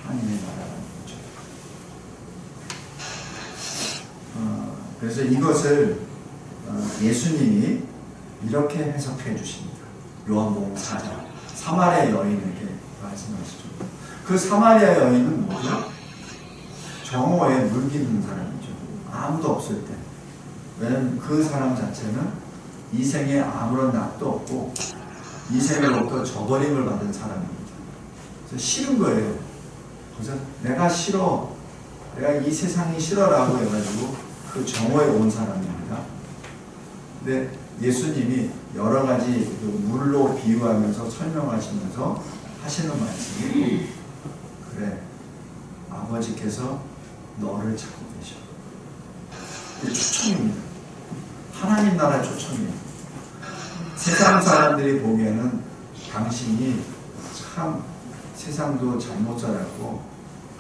하나님의 나라라는 거죠. 그래서 이것을 예수님이 이렇게 해석해 주십니다. 요한복음 4장 사마리아 여인에게 말씀하시죠. 그 사마리아 여인은 뭐죠? 정오에 물기는 사람이죠. 아무도 없을 때. 왜냐하면 그 사람 자체는 이 생에 아무런 낙도 없고 이 생으로부터 저버림을 받은 사람입니다. 그래서 싫은 거예요. 그래서 내가 싫어, 내가 이 세상이 싫어라고 해가지고 그 정오에 온 사람입니다. 근데 예수님이 여러 가지 그 물로 비유하면서 설명하시면서 하시는 말씀이 그래, 아버지께서 너를 찾고 계셔. 초청입니다. 하나님 나라 초청이에요. 세상 사람들이 보기에는 당신이 참 세상도 잘못 살았고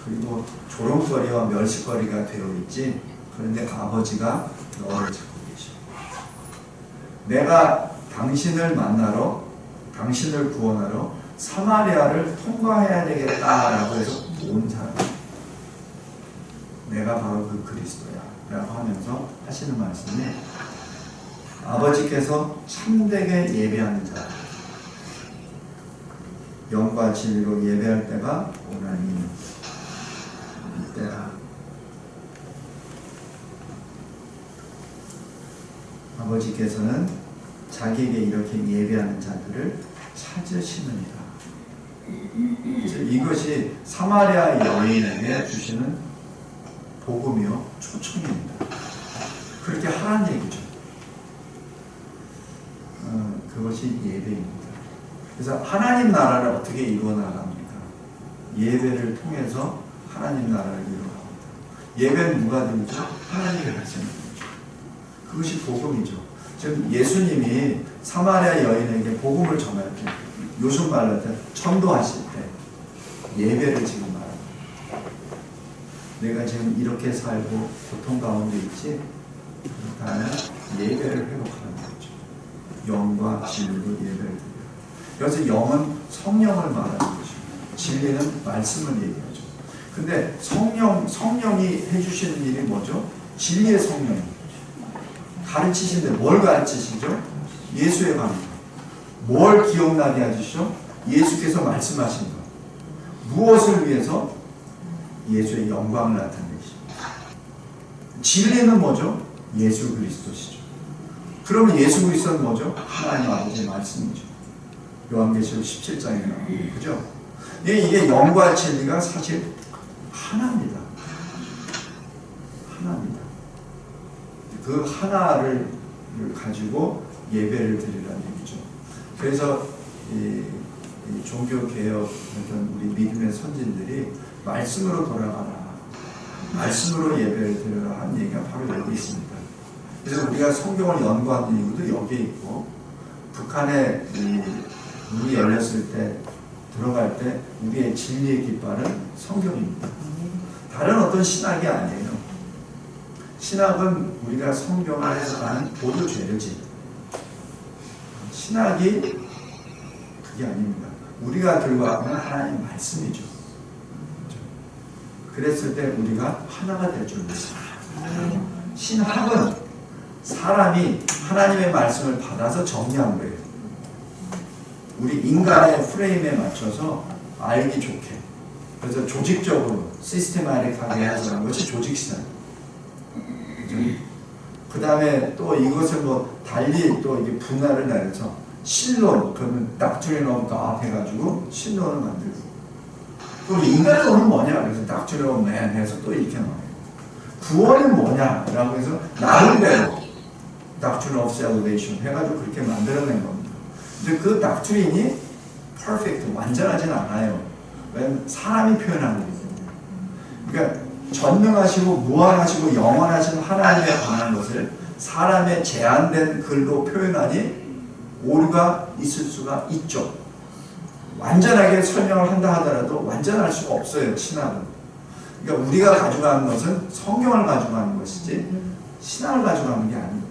그리고 조롱거리와 멸시거리가 되어 있지. 그런데 아버지가 너를 찾고 계셔. 내가 당신을 만나러, 당신을 구원하러 사마리아를 통과해야 되겠다라고 해서 온 사람. 내가 바로 그 그리스도야 라고 하면서 하시는 말씀이 아버지께서 참되게 예배하는 자, 영과 진리로 예배할 때가 오나니 이때라. 아버지께서는 자기에게 이렇게 예배하는 자들을 찾으시느니라. 이것이 사마리아 여인에게 주시는 복음이요 초청입니다. 그렇게 하라는 얘기죠. 그것이 예배입니다. 그래서 하나님 나라를 어떻게 이루어 나갑니까? 예배를 통해서 하나님 나라를 이루어 나갑니다. 예배는 누가 드리죠? 하나님이 하시는 거죠. 그것이 복음이죠. 지금 예수님이 사마리아 여인에게 복음을 전할 때, 요즘 말로 할 때, 전도하실 때 예배를 지금 말합니다. 내가 지금 이렇게 살고 고통 가운데 있지? 그렇다면 예배를 회복하는 거죠. 영과 진리로 예배를 드려요. 그래서 영은 성령을 말하는 것입니다. 진리는 말씀을 얘기하죠. 근데 성령이 해주시는 일이 뭐죠? 진리의 성령입니다. 가르치시는데 뭘 가르치시죠? 예수의 방법. 뭘 기억나게 해주시죠? 예수께서 말씀하신 것. 무엇을 위해서? 예수의 영광을 나타내십니다. 진리는 뭐죠? 예수 그리스도시죠. 그러면 예수 그리스도는 뭐죠? 하나님 아버지의 말씀이죠. 요한계시록 17장에 나오고, 그죠? 이게 영과 진리가 사실 하나입니다. 하나입니다. 그 하나를 가지고 예배를 드리라는 얘기죠. 그래서 이 종교개혁했던 우리 믿음의 선진들이 말씀으로 돌아가라, 말씀으로 예배를 드려라 하는 얘기가 바로 여기 있습니다. 그래서 우리가 성경을 연구하는 이유도 여기에 있고, 북한에 문이 열렸을 때 들어갈 때 우리의 진리의 깃발은 성경입니다. 다른 어떤 신학이 아니에요. 신학은 우리가 성경을 해석하는 보도 죄르지. 신학이 그게 아닙니다. 우리가 들고 왔는 하나님의 말씀이죠. 그랬을 때 우리가 하나가 될 줄 믿습니다. 신학은 사람이 하나님의 말씀을 받아서 정리한 거예요. 우리 인간의 프레임에 맞춰서 알기 좋게. 그래서 조직적으로 시스테마틱하게 하는 것이 조직신학. 그 다음에 또 이것을 뭐 달리 또 이게 분할을 내서 신론, 그러면 Doctrine of God 해가지고 신론을 만들고. 그럼 인간론은 뭐냐? 그래서 Doctrine of Man 해서 또 이렇게 나와요. 구원은 뭐냐라고 해서 나름대로 Doctrine of Salvation 해가지고 그렇게 만들어낸 겁니다. 근데 그 doctrine이 perfect, 완전하진 않아요. 왜냐면 사람이 표현한 거기 때문에. 그러니까 전능하시고 무한하시고 영원하신 하나님에 관한 것을 사람의 제한된 글로 표현하니 오류가 있을 수가 있죠. 완전하게 설명을 한다 하더라도 완전할 수가 없어요, 신학은. 그러니까 우리가 가져가는 것은 성경을 가져가는 것이지 신학을 가져가는 게 아닙니다.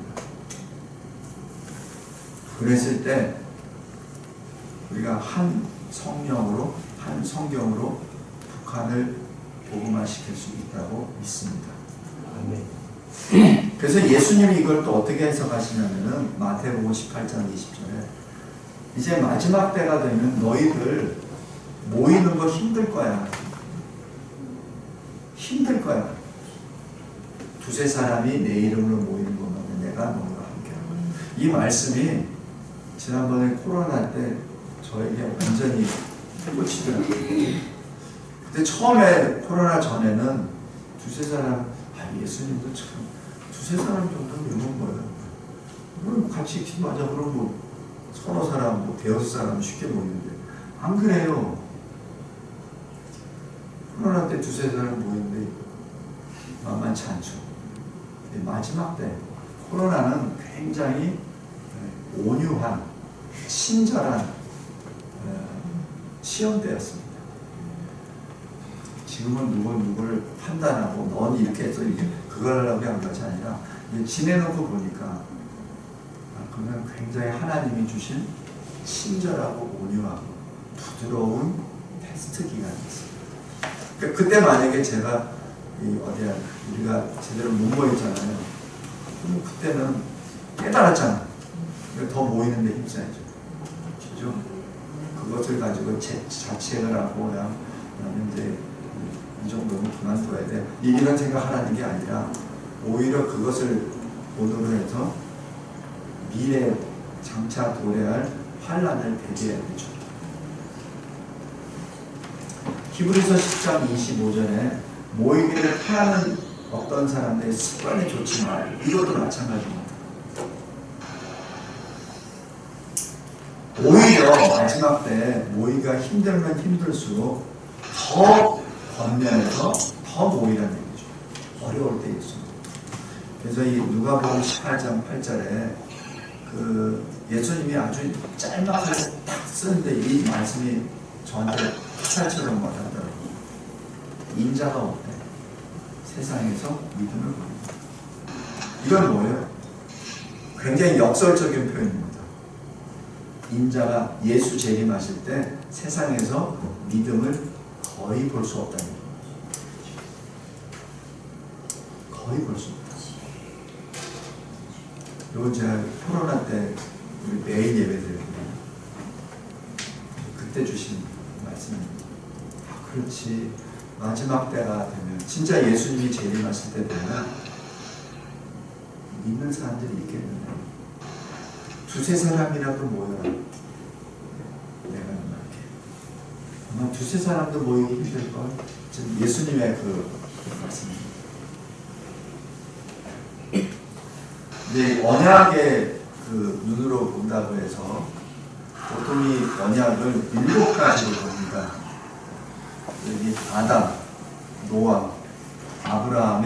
그랬을 때 우리가 한 성령으로, 한 성경으로 북한을 복음화시킬 수 있다고 믿습니다. 그래서 예수님이 이걸 또 어떻게 해석하시냐면은 마태복음 18장 20절에 이제 마지막 때가 되면 너희들 모이는 거 힘들 거야. 힘들 거야. 두세 사람이 내 이름으로 모이는 것만 내가 너희와 함께하고. 이 말씀이 지난번에 코로나 때 저에게 완전히 해고치더라고요. 그때 처음에 코로나 전에는 두세 사람, 예수님도 참 두세 사람 정도는 이런 거예요. 그럼 같이 기도하자. 그럼 뭐 서너 사람, 뭐 대여섯 사람 쉽게 모이는데 안 그래요. 코로나 때 두세 사람 모이는데 만만치 않죠. 마지막 때 코로나는 굉장히 온유한, 친절한 시험 때였습니다. 지금은 누구를 판단하고 넌 이렇게 해서 이게 그걸 하려고 한 것이 아니라 지내놓고 보니까 그는 굉장히 하나님이 주신 친절하고 온유하고 부드러운 테스트 기간이었습니다. 그러니까 그때 만약에 제가 우리가 제대로 못 모였잖아요. 그럼 그때는 깨달았잖아. 그러니까 더 모이는데 힘써야죠. 그죠? 그것을 가지고 자책을 하고 나는 이제 이 정도는 그만둬야 돼. 이런 생각하라는 게 아니라 오히려 그것을 본으로 해서 미래에 장차 도래할 환란을 대비해야 되죠. 히브리서 10장 25절에 모이기를 피하는 어떤 사람들의 습관이 좋지 마. 이것도 마찬가지입니다. 오히려 마지막 때 모이기가 힘들면 힘들수록 더 권면해서 더 모이라는 얘기죠. 어려울 때 있습니다. 그래서 이 누가복음 18장 8절에 예수님이 아주 짤막하게 딱 쓰는데 이 말씀이 저한테 칼처럼 와닿더라고요. 인자가 없대. 세상에서 믿음을 보입니다. 이건 뭐예요? 굉장히 역설적인 표현입니다. 인자가 예수 재림하실 때 세상에서 믿음을 거의 볼 수 없다는 거예요. 거의 볼 수 없다. 이건 제가 코로나 때 우리 매일 예배 드렸거든요. 그때 주신 말씀입니다. 그렇지. 마지막 때가 되면 진짜 예수님이 재림하실 때 되면 믿는 사람들이 있겠는데 두세 사람이라도 모여라. 내가 말할게. 아마 두세 사람도 모이기 힘들걸. 지금 예수님의 그 말씀입니다. 이제 언약의 그 눈으로 본다고 해서 보통 이 언약을 7가지로 봅니다. 여기 아담, 노아, 아브라함의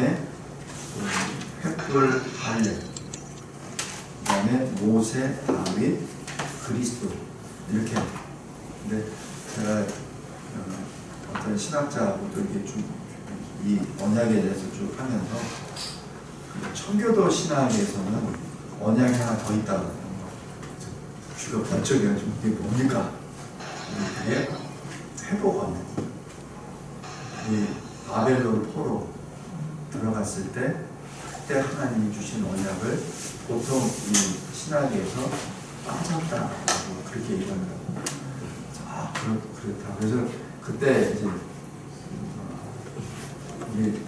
횃불 할례, 그 다음에 모세, 다윗, 그리스도 이렇게. 근데 제가 어떤 신학자하고도 이렇게 쭉 이 언약에 대해서 쭉 하면서 청교도 신학에서는 언약이 하나 더 있다고 해요. 귀가 번쩍여가지고 이게 뭡니까? 그게 회복 언약. 이 바벨론 포로 들어갔을 때 그때 하나님이 주신 언약을 보통 이 신학에서 빠졌다라고 그렇게 얘기한다고. 그렇다. 그래서 그때 이제 우리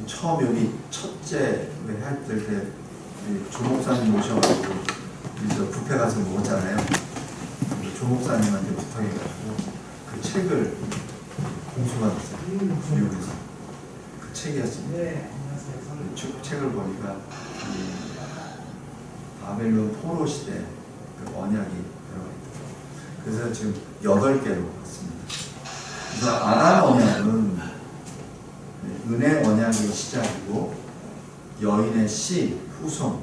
처음 여기 첫째 할때 조목사님 모셔가지고 우리 뷔페 가서 먹었잖아요. 조목사님한테 부탁해가지고 그 책을 공수받았어요. 뉴욕에서 그 책이었습니다. 네. 책을 보니까 이 바벨론 포로 시대 그 언약이 들어가 있더라고요. 그래서 지금 8개로 봤습니다. 그래서 아란 언약은 은혜 언약의 시작이고 여인의 씨, 후손,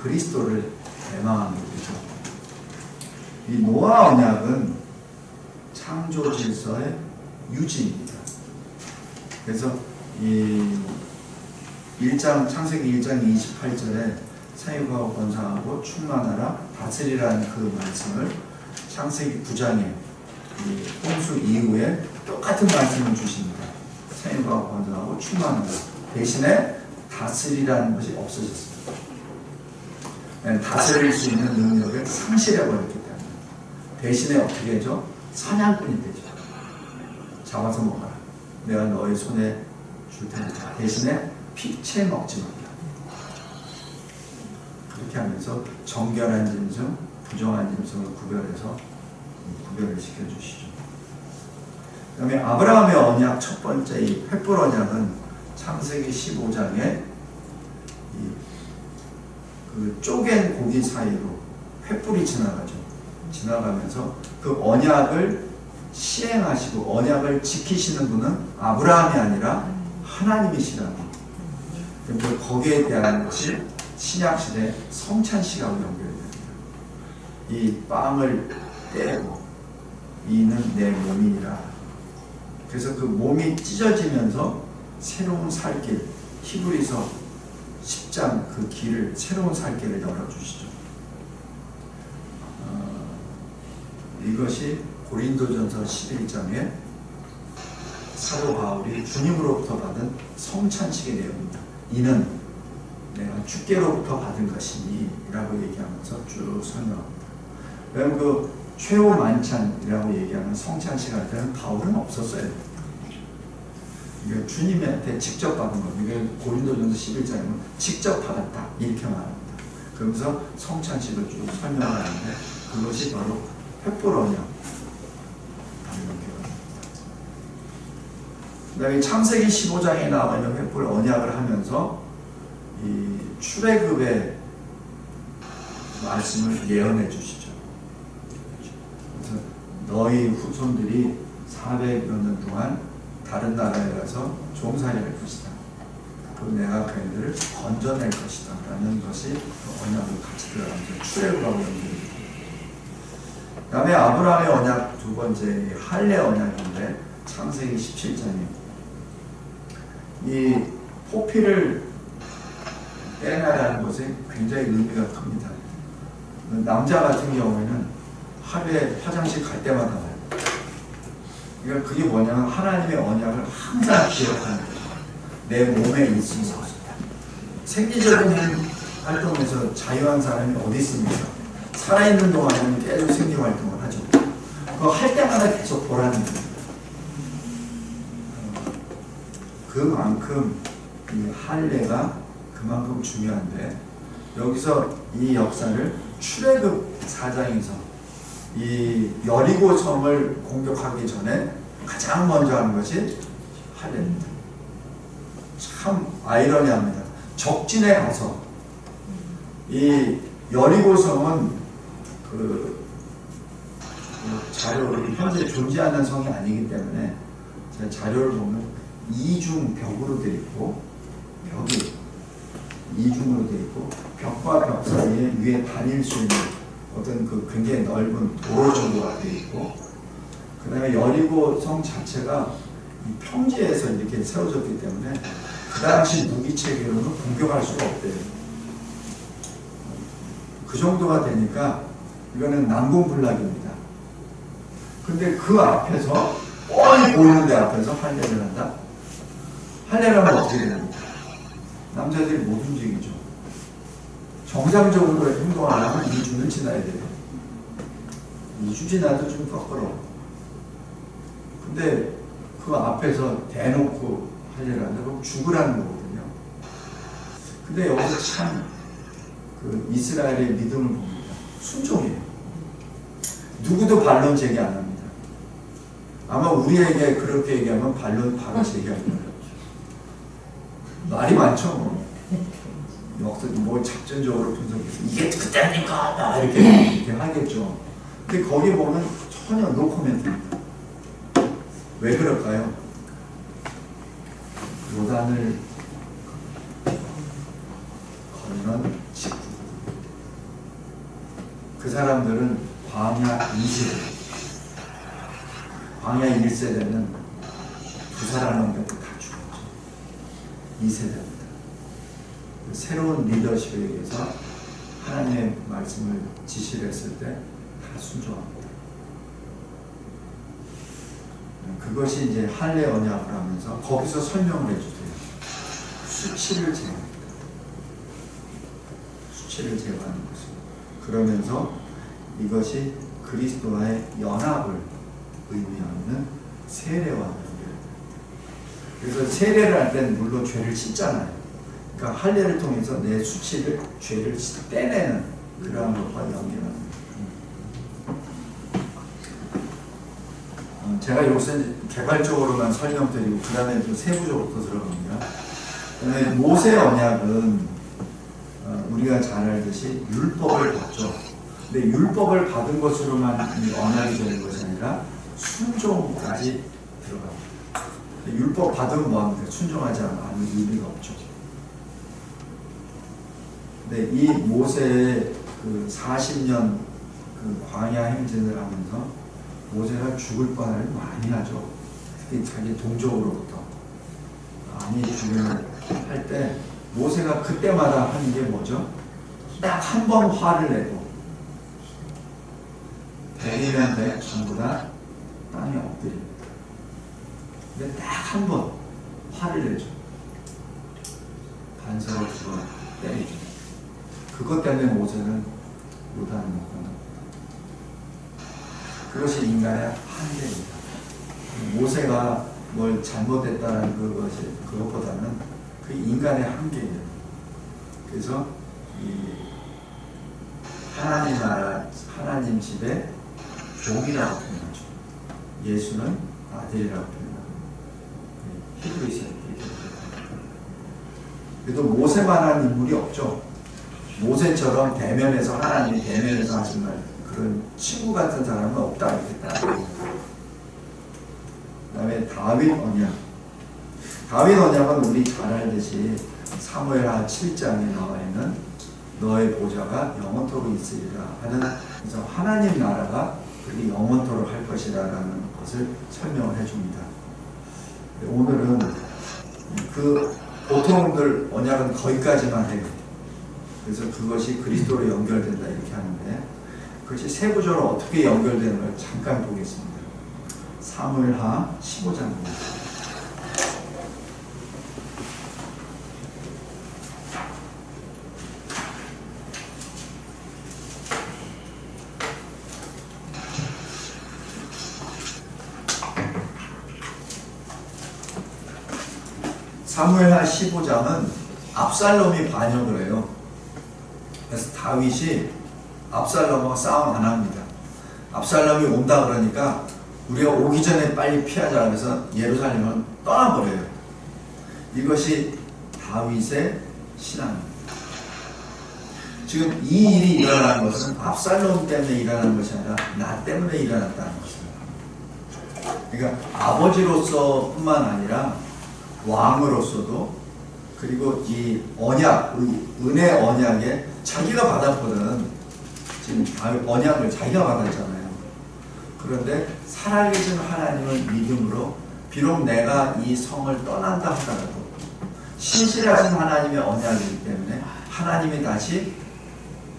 그리스도를 대망하는 거죠. 이 노아 언약은 창조 질서의 유지입니다. 그래서 이 창세기 1장 28절에 생육하고 번성하고 충만하라 다스리라는 그 말씀을 창세기 9장에 이 홍수 이후에 똑같은 말씀을 주십니다. 생육하고 번성하고 충만하라. 대신에 다스리라는 것이 없어졌습니다. 다스릴 수 있는 능력을 상실해버렸기 때문에 대신에 어떻게 하죠? 사냥꾼이 되죠. 잡아서 먹어라. 내가 너의 손에 줄 테니까 대신에 피채 먹지 말라. 그렇게 하면서 정결한 짐승, 부정한 짐승을 구별을 시켜주시죠. 그 다음에 아브라함의 언약 첫 번째 이 횃불 언약은 창세기 15장에 그 쪼갠 고기 사이로 횃불이 지나가죠. 지나가면서 그 언약을 시행하시고 언약을 지키시는 분은 아브라함이 아니라 하나님이시라고. 그래서 거기에 대한 것이 신약시대 성찬식하고 연결됩니다. 이 빵을 떼고 이는 내 몸이니라. 그래서 그 몸이 찢어지면서 새로운 살길, 히브리서 10장 그 길을, 새로운 살길을 열어주시죠. 이것이 고린도전서 11장에 사도 바울이 주님으로부터 받은 성찬식의 내용입니다. 이는 내가 주께로부터 받은 것이니 라고 얘기하면서 쭉 설명합니다. 왜냐하면 그 최후 만찬이라고 얘기하는 성찬식 할 때는 바울은 없었어요. 이게 주님한테 직접 받은 겁니다. 이게 고린도전서 11장에 직접 받았다 이렇게 말합니다. 그러면서 성찬식을 쭉 설명을 하는데 그것이 바로 횃불 언약. 그 다음에 창세기 15장에 나와 있는 횃불 언약을 하면서 이 출애굽의 말씀을 예언해 주시죠. 그래서 너희 후손들이 400여 년 동안 다른 나라에 가서 종살이할 것이다. 그리고 내가 그들을 건져낼 것이다. 라는 것이 언약을 같이 들어가면서 출애굽하고 연결됩니다. 그 다음에 아브라함의 언약 두 번째 할례 언약인데 창세기 17장에 이 포피를 떼나라는 것에 굉장히 의미가 큽니다. 남자 같은 경우에는 하루에 화장실 갈 때마다 봐요. 그러니까 그게 뭐냐면 하나님의 언약을 항상 기억하는 거예요. 내 몸에 있으면서 생리적인 활동에서 자유한 사람이 어디 있습니까? 살아있는 동안에는 계속 생리활동을 하죠. 그거 할 때마다 계속 보라는 거예요. 그만큼 이 할례가 그만큼 중요한데 여기서 이 역사를 출애굽 4장에서 이 여리고 성을 공격하기 전에 가장 먼저 하는 것이 할례입니다. 참 아이러니합니다. 적진에 가서 이 여리고 성은 그 자료 현재 존재하는 성이 아니기 때문에 제가 자료를 보면 이중 벽으로 되어 있고 벽이 이중으로 되어 있고 벽과 벽 사이에 위에 다닐 수 있는 어떤 그 굉장히 넓은 도로 정도가 되어 있고 그 다음에 여리고 성 자체가 이 평지에서 이렇게 세워졌기 때문에 그 당시 무기 체계로는 공격할 수가 없대요. 그 정도가 되니까 이거는 난공불락입니다. 근데 그 앞에서 뻔히 보이는 데 앞에서 할례를 한다? 할례를 하면 어떻게 됩니까? 남자들이 못 움직이죠. 정상적으로 행동 안 하면 2주는 지나야 돼요. 2주 지나도 좀 꺾어요. 근데 그 앞에서 대놓고 할례를 한다? 그럼 죽으라는 거거든요. 근데 여기서 참 그 이스라엘의 믿음을 봅니다. 순종이에요. 누구도 반론 제기 안 합니다. 아마 우리에게 그렇게 얘기하면 반론 바로 제기할 거예요. 말이 많죠. 뭐. 역사 뭐 작전적으로 분석해서 이게 그때니까 이렇게 하겠죠. 근데 거기 보면 전혀 노 코멘트입니다. 왜 그럴까요? 요단을 건넌 직후 그 사람들은 광야 2세대, 광야 1세대는 두 사람만 다 죽었죠. 2세대입니다. 새로운 리더십에 의해서 하나님의 말씀을 지시를 했을 때 다 순종합니다. 그것이 이제 할례 언약을 하면서 거기서 설명을 해주세요. 수치를 제거합니다. 수치를 제거하는 것입니다. 그러면서 이것이 그리스도와의 연합을 의미하는 세례와 연결. 그래서 세례를 할 때는 물론 죄를 씻잖아요. 그러니까 할례를 통해서 내 수치를, 죄를 떼내는 그러한 것과 연결합니다. 제가 여기서 개발적으로만 설명드리고 그 다음에 좀 세부적으로 또 들어갑니다. 모세 언약은 우리가 잘 알듯이 율법을 받죠. 근데 율법을 받은 것으로만 언약이 되는 것이 아니라 순종까지 들어갑니다. 율법 받으면 뭐합니까? 순종하지 않으면 의미가 없죠. 근데 이 모세의 그 40년 그 광야 행진을 하면서 모세가 죽을 뻔을 많이 하죠. 특히 자기 동족으로부터 많이 죽음을 할 때 모세가 그때마다 하는 게 뭐죠? 딱 한 번 화를 내고 대리면 대 전부 다 땅에 엎드립니다. 근데 딱 한 번 화를 내죠. 반석을 집어 때리죠. 그것 때문에 모세는 요단을 못 건넙니다. 그것이 인간의 한계입니다. 모세가 뭘 잘못했다는 그것보다는 그 인간의 한계예요. 그래서 이 하나님 나라, 하나님 집의 종이라고 표현하죠. 예수는 아들이라고 표현합니다. 히브리서 그래도 모세만한 인물이 없죠. 모세처럼 대면에서 하나님이 대면에서 하신 말 그런 친구 같은 사람은 없다 이렇게 따지고. 그 다음에 다윗 언약. 다윗 언약은 우리 잘 알듯이 사무엘하 7장에 나와 있는 너의 보좌가 영원토록 있으리라 하는, 그래서 하나님 나라가 그렇게 영원토록 할 것이라는 것을 설명을 해줍니다. 오늘은 그 보통들 언약은 거기까지만 해요. 그래서 그것이 그리스도로 연결된다 이렇게 하는데 그것이 세부적으로 어떻게 연결되는 걸 잠깐 보겠습니다. 사무엘하 15장입니다. 사무엘하 15장은 압살롬이 반역을 해요. 그래서 다윗이 압살롬하고 싸움 안 합니다. 압살롬이 온다 그러니까 우리가 오기 전에 빨리 피하자 그래서 예루살렘을 떠나버려요. 이것이 다윗의 신앙입니다. 지금 이 일이 일어난 것은 압살롬 때문에 일어난 것이 아니라 나 때문에 일어났다는 것입니다. 그러니까 아버지로서 뿐만 아니라 왕으로서도, 그리고 이 언약, 은혜 언약에 자기가 받았거든. 지금 언약을 자기가 받았잖아요. 그런데 살아계신 하나님을 믿음으로 비록 내가 이 성을 떠난다 하더라도 신실하신 하나님의 언약이기 때문에 하나님이 다시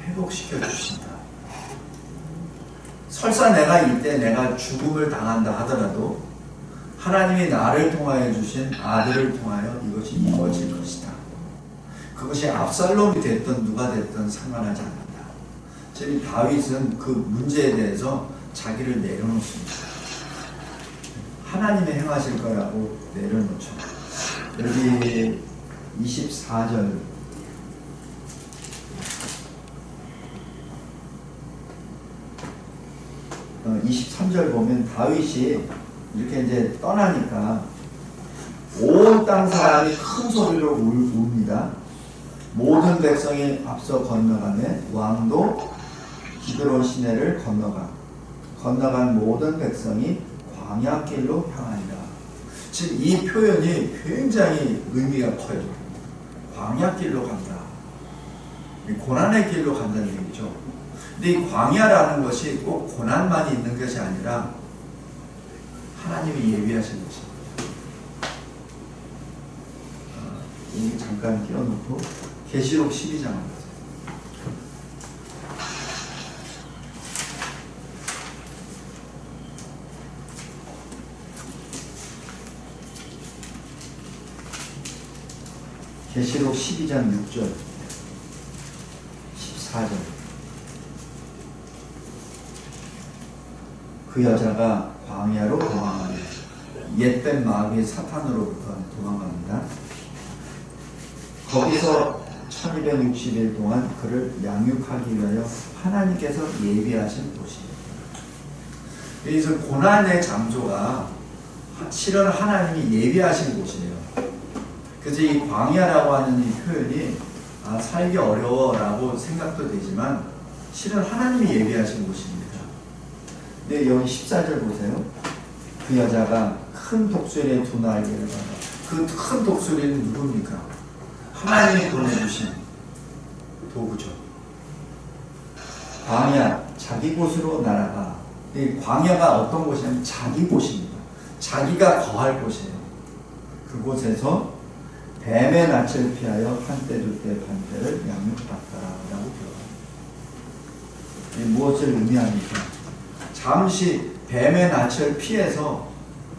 회복시켜 주신다. 설사 내가 이때 내가 죽음을 당한다 하더라도 하나님이 나를 통하여 주신 아들을 통하여 이것이 이루어질 것이다. 그것이 압살롬이 됐든 누가 됐든 상관하지 않는다. 지금 다윗은 그 문제에 대해서 자기를 내려놓습니다. 하나님이 행하실 거라고 내려놓죠. 여기 24절 23절 보면 다윗이 이렇게 이제 떠나니까 온 땅 사람이 큰 소리로 웁니다. 모든 백성이 앞서 건너가매 왕도 기드론 시내를 건너간 모든 백성이 광야길로 향하니라. 지금 이 표현이 굉장히 의미가 커요. 광야길로 간다. 고난의 길로 간다는 얘기죠. 근데 이 광야라는 것이 꼭 고난만 있는 것이 아니라 하나님이 예비하신 것입니다. 여기 잠깐 띄워놓고 계시록 12장 보세요. 계시록 12장 6절 14절 그 여자가 광야로 도망가니 옛된 마귀의 사탄으로부터 도망갑니다. 거기서 1260일 동안 그를 양육하기 위하여 하나님께서 예비하신 곳입니다. 그래서 고난의 장소가 실은 하나님이 예비하신 곳이에요. 그래서 이 광야라고 하는 이 표현이 살기 어려워라고 생각도 되지만 실은 하나님이 예비하신 곳입니다. 근데 여기 14절 보세요. 그 여자가 큰 독수리의 두 날개를 받아. 그 큰 독수리는 누굽니까? 하나님이 보내주신 도구죠. 광야, 자기 곳으로 날아가. 이 광야가 어떤 곳이냐면 자기 곳입니다. 자기가 거할 곳이에요. 그곳에서 뱀의 낯을 피하여 한때 둘때 반때를 양육받더라라고 표현합니다. 무엇을 의미합니까? 잠시 뱀의 낯을 피해서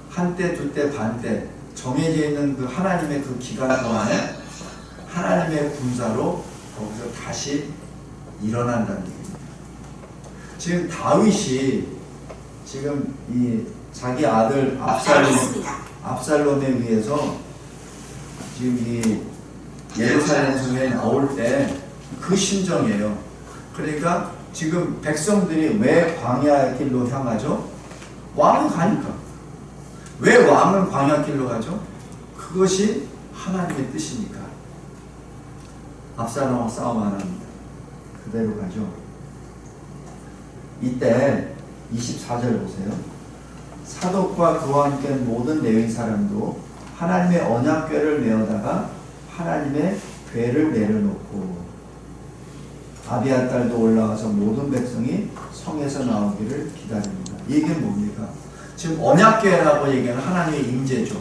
한때 둘때 반때 정해져 있는 그 하나님의 그 기간 동안에 하나님의 군사로 거기서 다시 일어난다는 얘기입니다. 지금 다윗이 지금 이 자기 아들 압살롬에 의해서 지금 이 예루살렘 성에 나올 때 그 심정이에요. 그러니까 지금 백성들이 왜 광야 길로 향하죠? 왕은 가니까. 왜 왕은 광야 길로 가죠? 그것이 하나님의 뜻이니까. 압살롬과 싸움 안 합니다. 그대로 가죠. 이때 24절 보세요. 사독과 그와 함께 모든 레위 사람도 하나님의 언약궤를 메어다가 하나님의 궤를 내려놓고 아비아딸도 올라와서 모든 백성이 성에서 나오기를 기다립니다. 이게 뭡니까? 지금 언약궤라고 얘기하는 하나님의 임재죠.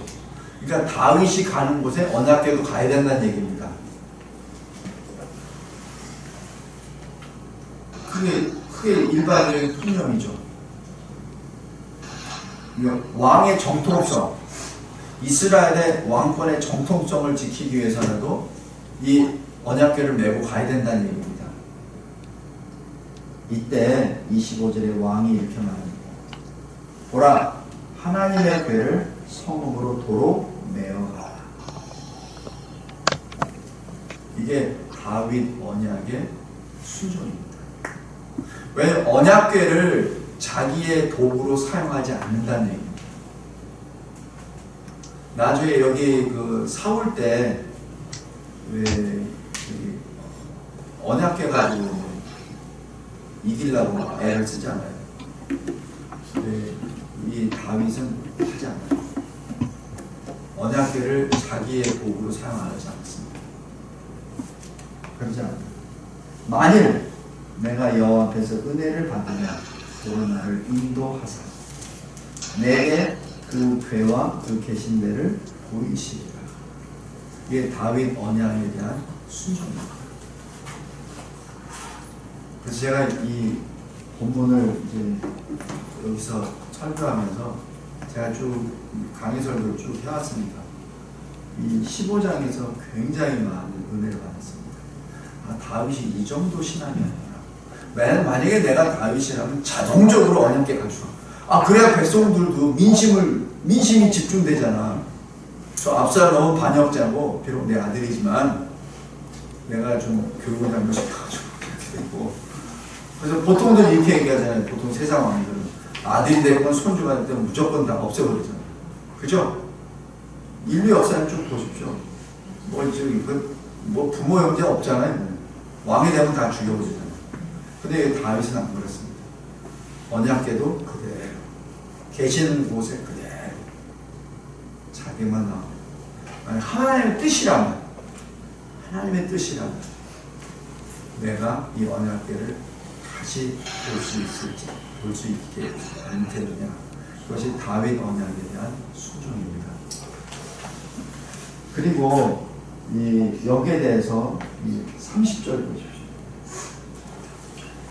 그러니까 다윗이 가는 곳에 언약궤도 가야 된다는 얘기입니다. 그게 일반적인 통념이죠. 왕의 정통성, 이스라엘의 왕권의 정통성을 지키기 위해서라도 이 언약궤를 메고 가야 된다는 얘기입니다. 이때 25절에 왕이 이렇게 말합니다. 보라, 하나님의 궤를 성읍으로 도로 메어가라. 이게 다윗 언약의 순종입니다. 왜 언약궤를 자기의 도구로 사용하지 않는다는 얘기입니다. 나중에 여기 그 사울 때 왜 언약궤 가지고 이기려고 애를 쓰잖아요. 이 다윗은 하지 않아요. 언약궤를 자기의 도구로 사용하지 않습니다. 그러지 않아요. 만일 내가 여호와 앞에서 은혜를 받으면 그는 나를 인도하사 내게 그 궤와 그 계신대를 보이시리라. 이게 다윗 언약에 대한 순종입니다. 그래서 제가 이 본문을 이제 여기서 설교하면서 제가 쭉 강의설교를 쭉 해왔습니다. 이 15장에서 굉장히 많은 은혜를 받았습니다. 아, 다윗이 이 정도 신앙이 아니라, 만약에 내가 다윗이라면 자동적으로 언약궤 가져와. 아, 그래야 백성들도 민심이 집중되잖아. 저 압살롬은 반역자고, 비록 내 아들이지만 내가 좀 교육을 잘못시켜가지고 이렇게 됐고. 그래서 보통들 이렇게 얘기하잖아요. 보통 세상 왕들은 아들이 됐건 손주가 됐건 무조건 다 없애버리잖아요. 그죠? 인류 역사를 쭉 보십시오. 뭐 부모 형제 없잖아요. 왕이 되면 다 죽여버리잖아요. 근데 다윗은 안 그렇습니다. 언약궤도 그대로, 계시는 곳에 그대로 자기만 나옵니다. 하나님의 뜻이라면 내가 이 언약궤를 다시 볼 수 있게 되느냐. 그것이 다윗 언약에 대한 순종입니다. 그리고 여기에 대해서 30절 보십시오.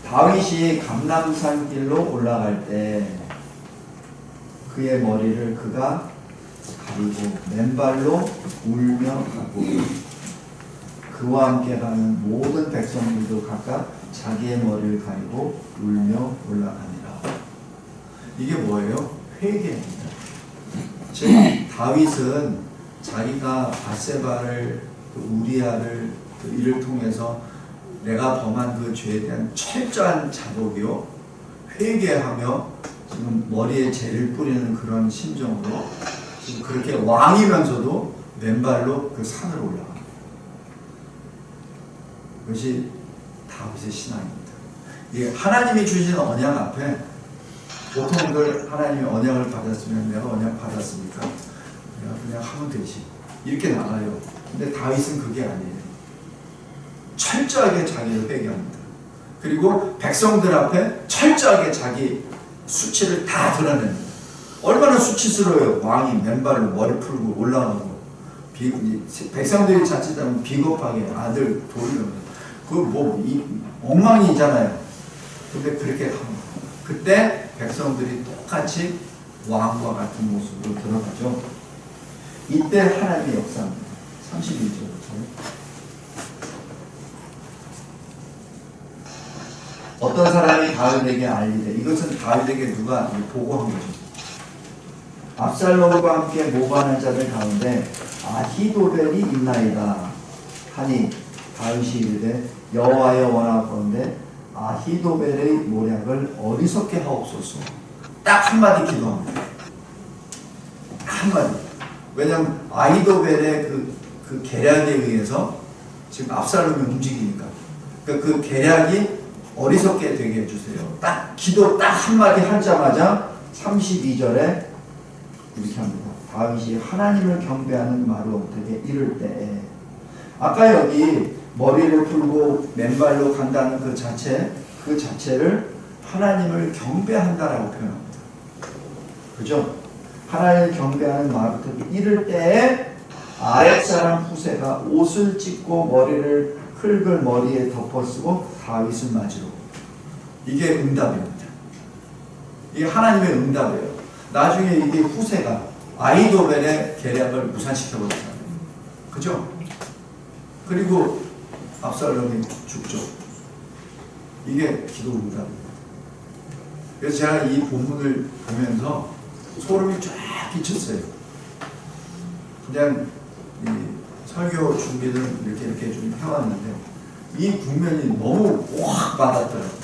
다윗이 감람산 길로 올라갈 때 그의 머리를 그가 가리고 맨발로 울며 가고 그와 함께 가는 모든 백성들도 각각 자기의 머리를 가리고 울며 올라가니라. 이게 뭐예요? 회개입니다. 즉 다윗은 자기가 밧세바를, 우리아를, 이를 통해서 내가 범한 그 죄에 대한 철저한 자복이요, 회개하며 지금 머리에 재를 뿌리는 그런 심정으로 지금 그렇게 왕이면서도 맨발로 그 산을 올라갑니다. 그것이 다윗의 신앙입니다. 이게 하나님이 주신 언약 앞에 보통들 하나님이 언약을 받았으면 내가 언약 받았으니까 내가 그냥 하면 되지 이렇게 나가요. 근데 다윗은 그게 아니에요. 철저하게 자기를 회개합니다. 그리고 백성들 앞에 철저하게 자기 수치를 다 드러냅니다. 얼마나 수치스러워요. 왕이 맨발로 머리 풀고 올라가고 백성들이 자칫하면 비겁하게 아들 돌리면 엉망이잖아요. 근데 그렇게 합니다. 그때 백성들이 똑같이 왕과 같은 모습으로 들어가죠. 이때 하나님의 역사입니다. 32절부터 어떤 사람이 다윗에게 알리되, 이것은 다윗에게 누가 보고한 거죠. 압살롬과 함께 모반한 자들 가운데 아히도벨이 있나이다 하니 다윗이 이르되 여호와여 원하건대 아히도벨의 모략을 어리석게 하옵소서. 딱 한마디 기도합니다. 한마디. 왜냐하면 아히도벨의 그 계략에 의해서 지금 압살롬이 움직이니까 그 계략이 어리석게 되게 해주세요. 딱 기도 딱 한마디 하자마자 32절에 이렇게 합니다. 다윗이 하나님을 경배하는 말을 어떻게 이를 때, 아까 여기 머리를 풀고 맨발로 간다는 그 자체를 하나님을 경배한다라고 표현합니다. 그죠? 하나님을 경배하는 말을 어떻게 이를 때에 아랫사람 후세가 옷을 찢고 흙을 머리에 덮어쓰고 다윗을 맞으러. 이게 응답입니다. 이게 하나님의 응답이에요. 나중에 이게 후세가 아히도벨의 계략을 무산시켜버렸잖아요. 그죠? 그리고 압살롬이 죽죠. 이게 기도 응답입니다. 그래서 제가 이 본문을 보면서 소름이 쫙 끼쳤어요. 그냥 설교 준비를 이렇게 좀 해왔는데 이 국면이 너무 확 와닿더라고요.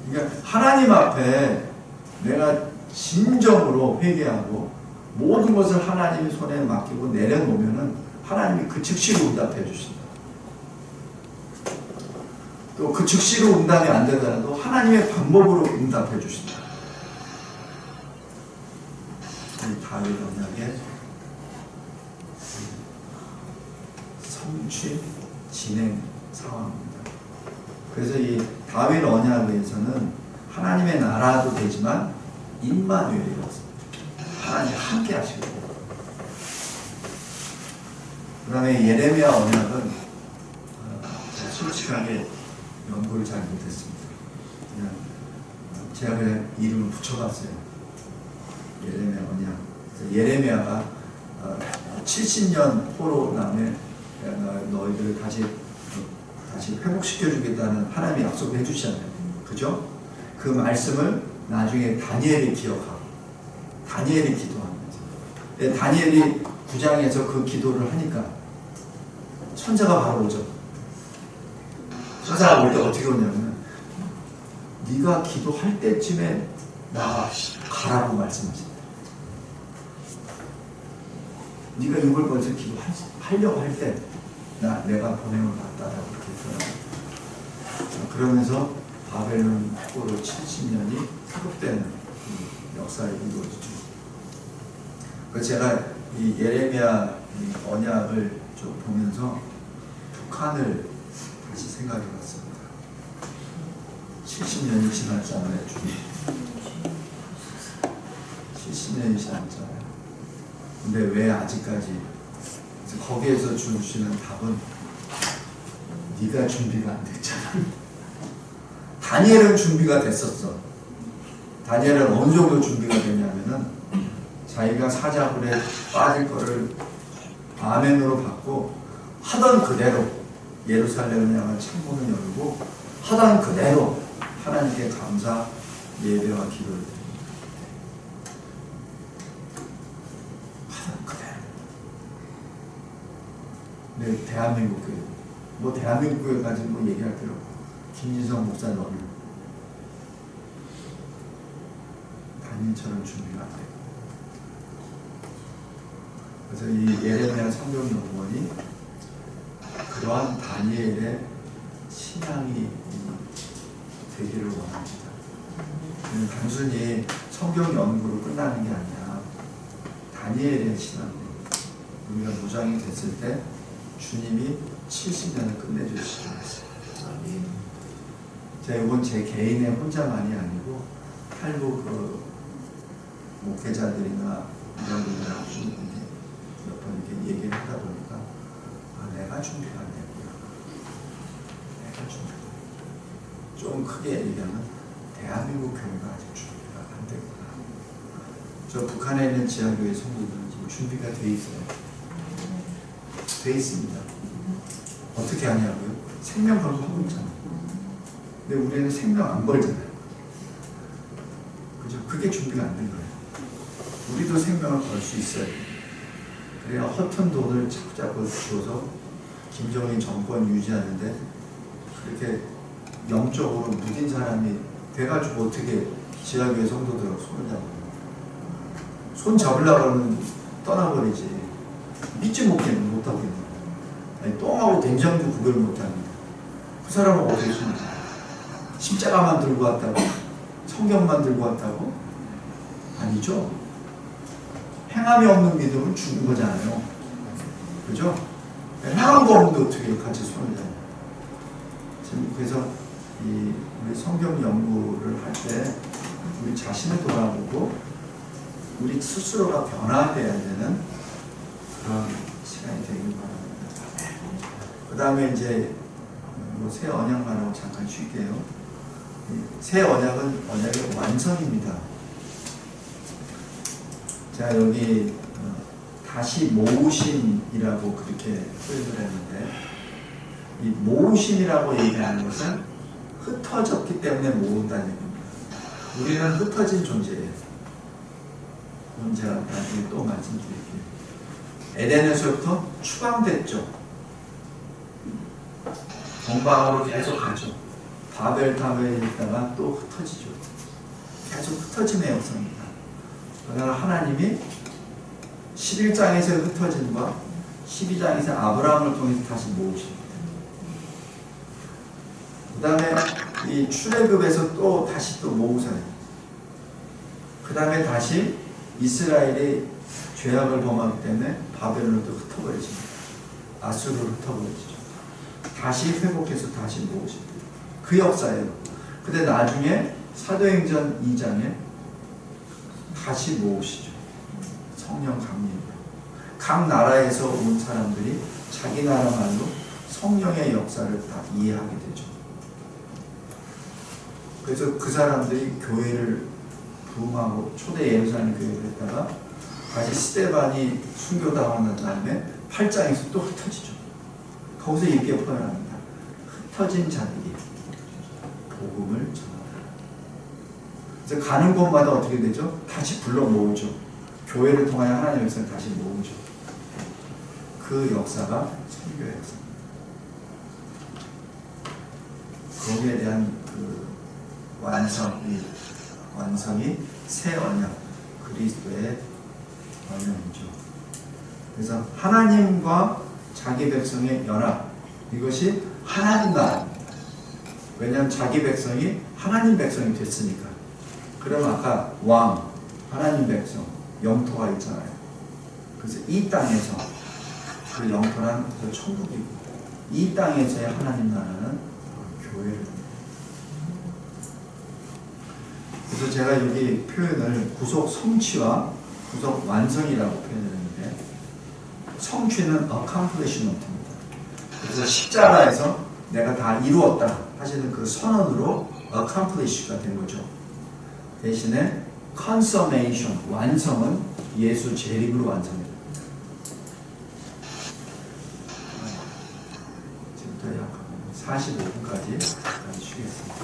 그러니까 하나님 앞에 내가 진정으로 회개하고 모든 것을 하나님의 손에 맡기고 내려놓으면은 하나님이 그 즉시로 응답해 주신다. 또 그 즉시로 응답이 안 되더라도 하나님의 방법으로 응답해 주신다. 이 다윗 언약의 성취 진행 상황입니다. 그래서 이 다윗 언약에서는 하나님의 나라도 되지만 임마누엘이었습니다. 하나님 함께 하시고, 그 다음에 예레미야 언약은 솔직하게 연구를 잘 못했습니다. 제가 그냥 이름을 붙여봤어요. 예레미야 언약. 예레미야가 70년 포로 남에 너희들을 다시 회복시켜주겠다는 하나님의 약속을 해주시잖아요. 그죠? 그 말씀을 나중에 다니엘이 기억하고 다니엘이 기도하는 거죠. 다니엘이 9장에서 그 기도를 하니까 천사가 바로 오죠. 천사가 올 때 어떻게 오냐면 네가 기도할 때쯤에 나 가라고 말씀하신다. 네가 이걸 먼저 기도하려고 할 때 내가 보냄을 받다라고 그렇게 했어요. 그러면서 바벨론 포로 70년이 회복되는 역사를 이루어지죠. 제가 이 예레미야 언약을 좀 보면서 북한을 다시 생각해 봤습니다. 70년이 지났잖아요. 70년이 지났잖아요. 근데 왜 아직까지 거기에서 주시는 답은 네가 준비가 안 됐잖아. 다니엘은 준비가 됐었어. 다니엘은 어느 정도 준비가 됐냐면은 자기가 사자굴에 빠질 거를 아멘으로 받고 하던 그대로 예루살렘을 향한 창문을 열고 하던 그대로 하나님께 감사 예배와 기도를 드립니다. 하던 그대로. 네, 대한민국 교회. 뭐 대한민국 교회까지 뭐 얘기할 필요 없고 김진성 목사 너를 다니엘처럼 준비가 안 되고. 그래서 이 예레미야 성경연구원이 그러한 다니엘의 신앙이 되기를 원합니다. 단순히 성경 연구로 끝나는 게 아니라 다니엘의 신앙으로 우리가 무장이 됐을 때 주님이 70년을 끝내주시죠. 제가 이건 제 개인의 혼자만이 아니고 탈북 목회자들이나 이런 분들하고 몇 번 이렇게 얘기를 하다 보니까 내가 준비가 안 됐구나. 내가 준비가 좀 크게 얘기하면 대한민국 교회가 아직 준비가 안 됐구나. 저 북한에 있는 지하교회 성도들은 지금 준비가 돼 있어요. 돼 있습니다. 어떻게 하냐고요? 생명 걸고 하고 있잖아요. 근데 우리는 생명 안 걸잖아요. 그죠? 그게 준비가 안 된 거예요. 우리도 생명을 걸 수 있어요. 그래야 허튼 돈을 자꾸자꾸 주어서 김정일 정권 유지하는데 그렇게 영적으로 무딘 사람이 돼가지고 어떻게 지하교회 성도들하고 손을 잡아요. 손 잡으려고 하면 떠나버리지. 믿지 못하겠네. 아니, 똥하고 된장도 구별 못합니다. 그 사람은 어디에 숨어요? 십자가만 들고 왔다고? 성경만 들고 왔다고? 아니죠. 행함이 없는 믿음은 죽은 거잖아요. 그죠? 행함도 없는데 어떻게 같이 손을 잡아요? 지금 그래서 우리 성경 연구를 할 때 우리 자신을 돌아보고 우리 스스로가 변화돼야 되는 그런 시간이 되길 바랍니다. 그 다음에 이제 새 언약만 하고 잠깐 쉴게요. 새 언약은 언약의 완성입니다. 자, 여기 다시 모으심이라고 그렇게 표현을 했는데 이 모으심이라고 얘기하는 것은 흩어졌기 때문에 모은다는 얘기입니다. 우리는 흩어진 존재예요. 그건 제가 나중에 또 말씀드릴게요. 에덴에서부터 추방됐죠. 동방으로 계속 가죠. 바벨탑에 있다가 또 흩어지죠. 계속 흩어짐의 역사입니다. 그러나 하나님이 11장에서 흩어짐과 12장에서 아브라함을 통해서 다시 모으십니다. 그 다음에 이 출애굽에서 또 다시 또 모으세요. 그 다음에 다시 이스라엘이 죄악을 범하기 때문에 바벨론을 또 흩어버리십니다. 아수르를 흩어버리시죠. 다시 회복해서 다시 모으십니다. 그 역사예요. 근데 나중에 사도행전 2장에 다시 모으시죠. 성령 강림으로. 각 나라에서 온 사람들이 자기 나라 말로 성령의 역사를 다 이해하게 되죠. 그래서 그 사람들이 교회를 부흥하고 초대 예루살렘 교회를 했다가 다시 스데반이 순교당하는 다음에 8장에서 또 흩어지죠. 거기서 이렇게 표현합니다. 흩어진 자들이 복음을 전하라. 그래서 가는 곳마다 어떻게 되죠? 다시 불러 모으죠. 교회를 통하여 하나님의 역사를 다시 모으죠. 그 역사가 선교의 역사. 거기에 대한 그 완성이 새 언약, 그리스도의 언약이죠. 그래서 하나님과 자기 백성의 연합, 이것이 하나님 나라입니다. 왜냐하면 자기 백성이 하나님 백성이 됐으니까. 그러면 아까 왕, 하나님 백성, 영토가 있잖아요. 그래서 이 땅에서 그 영토란 그 천국이고, 이 땅에서의 하나님 나라는 교회를. 그래서 제가 여기 표현을 구속 성취와 구속 완성이라고 표현했는데, 성취는 accomplishment입니다. 그래서 십자가에서 내가 다 이루었다 하시는 그 선언으로 accomplish가 된 거죠. 대신에 consummation, 완성은 예수 재림으로 완성됩니다. 지금부터 약 45분까지 쉬겠습니다.